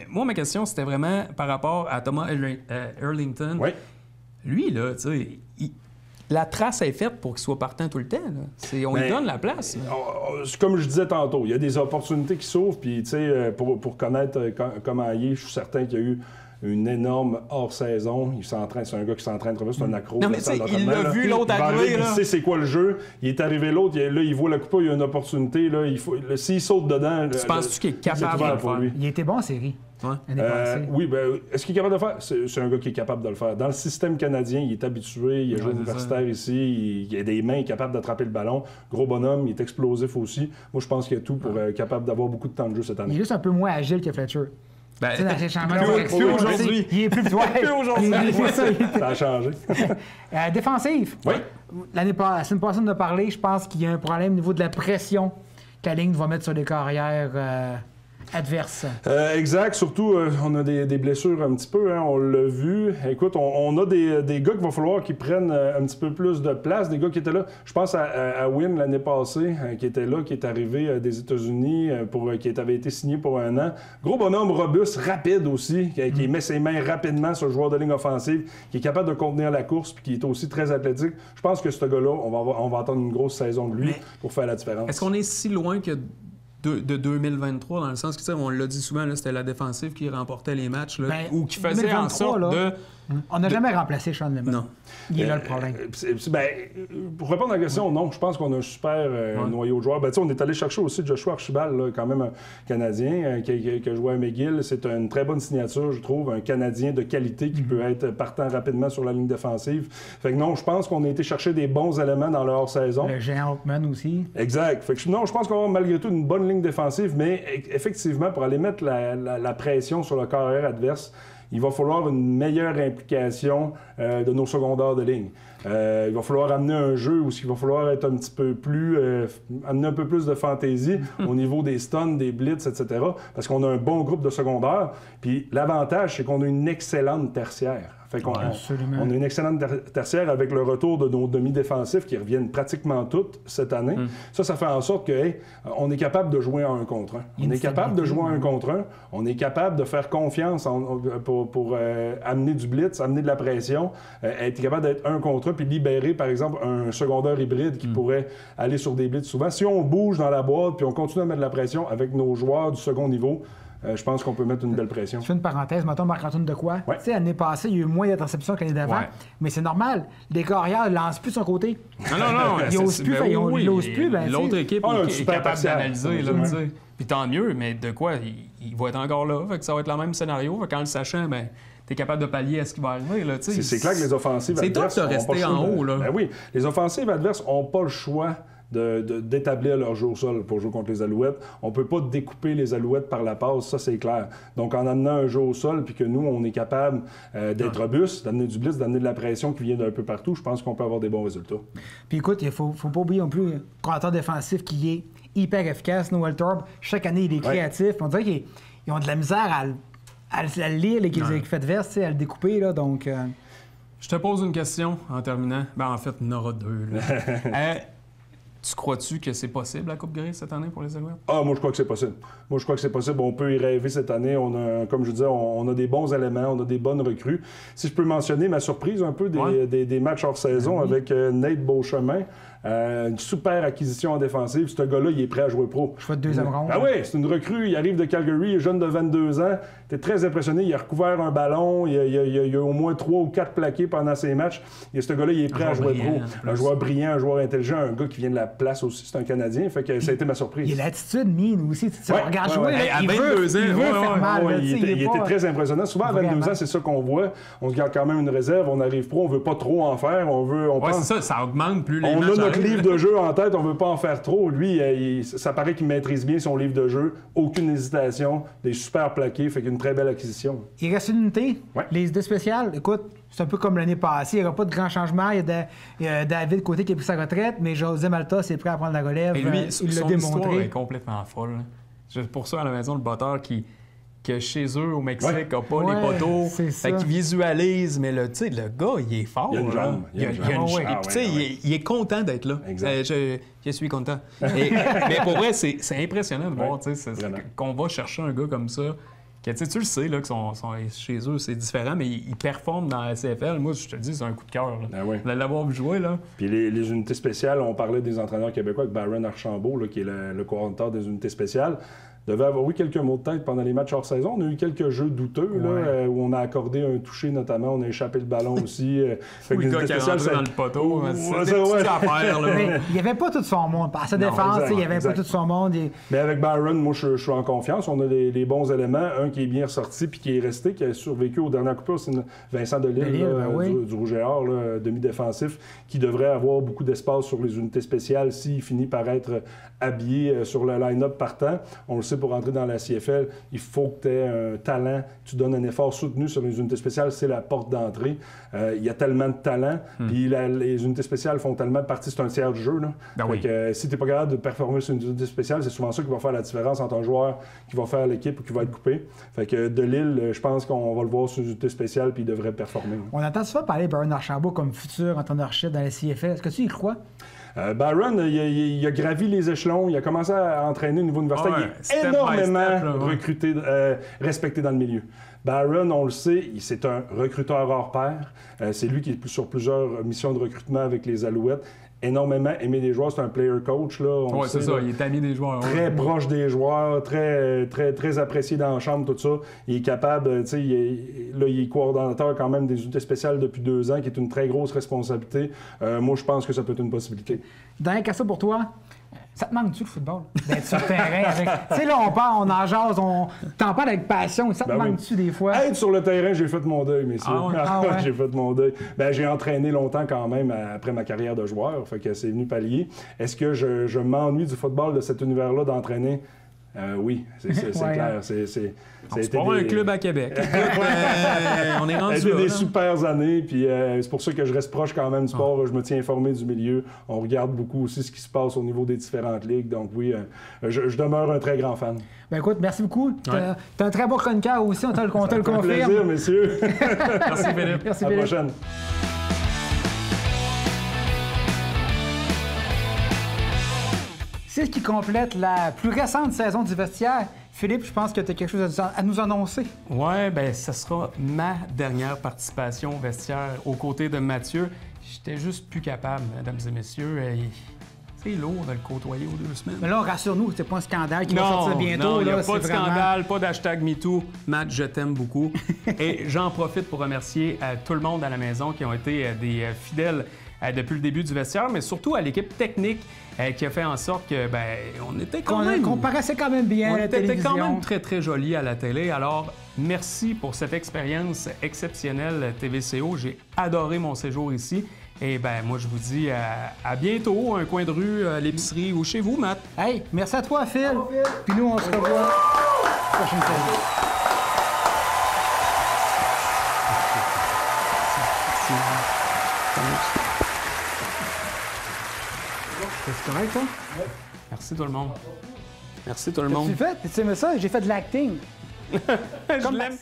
Moi, ma question, c'était vraiment par rapport à Thomas Erlington. Oui. Lui, là, tu sais, la trace est faite pour qu'il soit partant tout le temps. On lui donne la place. Comme je disais tantôt, il y a des opportunités qui s'ouvrent, puis, tu sais, pour connaître comment il est, je suis certain qu'il y a eu une énorme hors-saison. C'est un gars qui s'entraîne très bien, c'est un accro. Non, mais il l'a vu l'autre arriver. Il sait c'est quoi le jeu. Il est arrivé l'autre, là, il voit la coupe, il y a une opportunité. Là, s'il saute dedans... Tu penses-tu qu'il est capable de le faire? Il était bon en série. Oui, est-ce qu'il est capable de le faire? C'est un gars qui est capable de le faire. Dans le système canadien, il est habitué, il a joué universitaire ici, il a des mains, il est capable d'attraper le ballon. Gros bonhomme, il est explosif aussi. Moi, je pense qu'il y a tout pour être capable d'avoir beaucoup de temps de jeu cette année. Il est juste un peu moins agile que Fletcher. Plus aujourd'hui. Il est plus aujourd'hui. Ça a changé. Défensif. Oui. La semaine passée, on a parlé, je pense qu'il y a un problème au niveau de la pression que la ligne va mettre sur les carrières adverses. Exact. Surtout, on a des blessures un petit peu. On l'a vu. Écoute, on a des gars qu'il va falloir qu'ils prennent un petit peu plus de place. Des gars qui étaient là. Je pense à Wynn l'année passée, qui était là, qui est arrivé des États-Unis, qui avait été signé pour 1 an. Gros bonhomme, robuste, rapide aussi, qui met ses mains rapidement sur le joueur de ligne offensive, qui est capable de contenir la course, puis qui est aussi très athlétique. Je pense que ce gars-là, on va attendre une grosse saison de lui pour faire la différence. Est-ce qu'on est si loin que de 2023, dans le sens que, on l'a dit souvent, là, c'était la défensive qui remportait les matchs, là, ou qui faisait 2023, en sorte là, on n'a jamais remplacé Sean Lemon. Non. Il est là le problème. Pour répondre à la question, non. Je pense qu'on a un super noyau de joueurs. On est allé chercher aussi Joshua Archibald, là, quand même un Canadien qui a joué à McGill. C'est une très bonne signature, je trouve. Un Canadien de qualité qui peut être partant rapidement sur la ligne défensive. Fait que non, je pense qu'on a été chercher des bons éléments dans leur hors-saison. Le géant Hawkman aussi. Exact. Fait que non, je pense qu'on a malgré tout une bonne ligne défensive, mais effectivement, pour aller mettre la pression sur le carrière adverse, il va falloir une meilleure implication de nos secondaires de ligne. Il va falloir amener un jeu où il va falloir être un petit peu plus... amener un peu plus de fantaisie au niveau des stuns, des blitz, etc. Parce qu'on a un bon groupe de secondaires. Puis l'avantage, c'est qu'on a une excellente tertiaire. Fait qu'on on a une excellente tertiaire avec le retour de nos demi-défensifs qui reviennent pratiquement toutes cette année. Ça fait en sorte que on est capable de jouer en 1 contre 1. On est capable de jouer en 1 contre 1. On est capable de faire confiance pour amener du blitz, amener de la pression, être capable d'être 1 contre 1 puis libérer, par exemple, un secondaire hybride qui pourrait aller sur des blitz souvent. Si on bouge dans la boîte puis on continue à mettre de la pression avec nos joueurs du second niveau, je pense qu'on peut mettre une belle pression. Je fais une parenthèse, mettons Marc-Antoine Dequoy. Ouais. Tu sais, l'année passée, il y a eu moins d'interceptions que l'année d'avant, mais c'est normal. Les carrières ne lancent plus de son côté. Non. Ils n'osent plus. Ils n'osent plus. L'autre équipe est capable d'analyser. Ouais. Puis tant mieux, mais Dequoy, il va être encore là. Fait que ça va être le même scénario. Fait qu'en le sachant, tu es capable de pallier à ce qui va arriver. Là, c'est clair que les offensives adverses... C'est top de rester en haut. Là. Ben oui, les offensives adverses n'ont pas le choix d'établir leur jeu au sol pour jouer contre les Alouettes. On ne peut pas découper les Alouettes par la passe, ça c'est clair. Donc en amenant un jeu au sol, puis que nous, on est capable d'être robuste, d'amener du blitz, d'amener de la pression qui vient d'un peu partout, je pense qu'on peut avoir des bons résultats. Puis écoute, il ne faut pas oublier non plus un coordinateur défensif qui est hyper efficace, Noel Torb. Chaque année, il est créatif. On dirait qu'ils ont de la misère à le lire, les équipes adverses, à le découper. Là, donc, Je te pose une question en terminant. Ben, en fait, il y en aura deux. Là. Tu crois-tu que c'est possible la Coupe Grey cette année pour les Alouettes? Ah, moi, je crois que c'est possible. Moi, je crois que c'est possible. On peut y rêver cette année. On a, comme je disais, on a des bons éléments, on a des bonnes recrues. Si je peux mentionner ma surprise un peu des matchs hors saison avec Nate Beauchemin. Une super acquisition en défensive. Ce gars-là, il est prêt à jouer pro. Je fais de deuxième ronde. Ah oui, c'est une recrue. Il arrive de Calgary, jeune de 22 ans. T'es très impressionné. Il a recouvert un ballon. Il y a au moins 3 ou 4 plaqués pendant ses matchs. Et ce gars-là, il est prêt à jouer pro. Un joueur brillant, un joueur intelligent, un gars qui vient de la place aussi. C'est un Canadien. Fait que ça a été ma surprise. Il a l'attitude mine aussi. Tu regardes jouer. À 22 ans, il veut faire mal. Il était très impressionnant. Souvent, à 22 ans, c'est ça qu'on voit. On se garde quand même une réserve. On arrive pro. On veut pas trop en faire. On pense... c'est ça augmente plus les matchs. On a notre livre de jeu en tête, on veut pas en faire trop. Lui, ça paraît qu'il maîtrise bien son livre de jeu. Aucune hésitation. Des super plaqués. Fait qu'une très belle acquisition. Il reste une unité. Ouais. Les idées spéciales, écoute, c'est un peu comme l'année passée. Il n'y aura pas de grands changements. Il y a David Côté qui a pris sa retraite, mais José Malta, c'est prêt à prendre la relève. Et lui, il l'a son démontré. histoire est complètement folle. C'est pour ça, à la maison, le batteur que chez eux, au Mexique, n'a pas les poteaux. Fait qu'il visualise, mais le gars, il est fort. Il a une jambe. Il est content d'être là. Je suis content. Mais pour vrai, c'est impressionnant de voir qu'on va chercher un gars comme ça. Que, tu le sais, là, que chez eux, c'est différent, mais ils performent dans la CFL. Moi, je te dis, c'est un coup de cœur. De l'avoir vu jouer. Là. Puis les unités spéciales, on parlait des entraîneurs québécois avec Baron Archambault, là, qui est le coordinateur des unités spéciales. Devait avoir eu quelques mots de tête pendant les matchs hors saison. On a eu quelques jeux douteux là, où on a accordé un toucher notamment. On a échappé le ballon aussi. Fait que le gars qui est rentré dans le poteau. C'est des petites affaires. Là. Mais il n'y avait pas tout son monde. À sa défense, il n'y avait pas tout son monde. Mais avec Byron, moi, je suis en confiance. On a les bons éléments. Un qui est bien ressorti puis qui est resté, qui a survécu aux dernières coupures, c'est Vincent Delisle du Rouge et Or, demi-défensif, qui devrait avoir beaucoup d'espace sur les unités spéciales s'il finit par être habillé sur le line-up partant. On le sait, pour entrer dans la CFL, il faut que tu aies un talent, tu donnes un effort soutenu sur les unités spéciales, c'est la porte d'entrée. Il y a tellement de talent, puis les unités spéciales font tellement partie, c'est un tiers du jeu. Là. Si tu n'es pas capable de performer sur une unité spéciale, c'est souvent ça qui va faire la différence entre un joueur qui va faire l'équipe ou qui va être coupé. Fait que Delisle, je pense qu'on va le voir sur une unité spéciale, puis il devrait performer. On entend souvent parler de Byron Archambault comme futur entraîneur-chef dans la CFL. Est-ce que tu y crois? Byron, il a gravi les échelons, il a commencé à entraîner au niveau universitaire. Il est énormément recruté, respecté dans le milieu. Byron, on le sait, c'est un recruteur hors pair. C'est lui qui est sur plusieurs missions de recrutement avec les Alouettes. Énormément aimé des joueurs, c'est un player coach. Oui, c'est ça, il est ami des joueurs. Très proche des joueurs, très, très, très apprécié dans la chambre, tout ça. Il est capable, il est coordonnateur quand même des unités spéciales depuis 2 ans, qui est une très grosse responsabilité. Moi, je pense que ça peut être une possibilité. Dernière question pour toi. Ça te manque-tu le football? D'être sur le terrain avec... Tu sais, là, on parle, on en jase, t'en parles avec passion. Ça te manque-tu des fois? Être sur le terrain, j'ai fait mon deuil, messieurs. J'ai fait mon deuil. J'ai entraîné longtemps quand même après ma carrière de joueur, fait que c'est venu pallier. Est-ce que je m'ennuie du football, de cet univers-là, d'entraîner? Oui, c'est clair. C'est pas un club à Québec. On est rendu là. Des super années, puis c'est pour ça que je reste proche quand même du sport. Je me tiens informé du milieu. On regarde beaucoup aussi ce qui se passe au niveau des différentes ligues. Donc oui, je demeure un très grand fan. Ben écoute, merci beaucoup. T'as un très beau chroniqueur aussi, on te le confirme. Ça fait plaisir, messieurs. Merci Philippe. Merci, à la prochaine. C'est ce qui complète la plus récente saison du vestiaire. Philippe, je pense que tu as quelque chose à nous annoncer. Oui, bien, ce sera ma dernière participation au vestiaire aux côtés de Mathieu. J'étais juste plus capable, mesdames et messieurs. C'est lourd de le côtoyer aux 2 semaines. Mais là, rassure-nous, c'est pas un scandale qui va sortir bientôt. Non, il n'y a là, pas de scandale, pas d'hashtag MeToo. Matt, je t'aime beaucoup. Et j'en profite pour remercier tout le monde à la maison qui ont été des fidèles depuis le début du vestiaire, mais surtout à l'équipe technique qui a fait en sorte que on était qu'on paraissait quand même bien à la télévision. On était quand même très, très jolis à la télé. Alors, merci pour cette expérience exceptionnelle TVCO. J'ai adoré mon séjour ici. Et ben moi, je vous dis à bientôt, un coin de rue, à l'épicerie ou chez vous, Matt. Hey, merci à toi, Phil. Puis nous, on se revoit la prochaine saison. C'est correct, toi? Merci tout le monde. Merci tout le monde. Tu fais? Tu aimais ça? J'ai fait de l'acting. Je l'aime.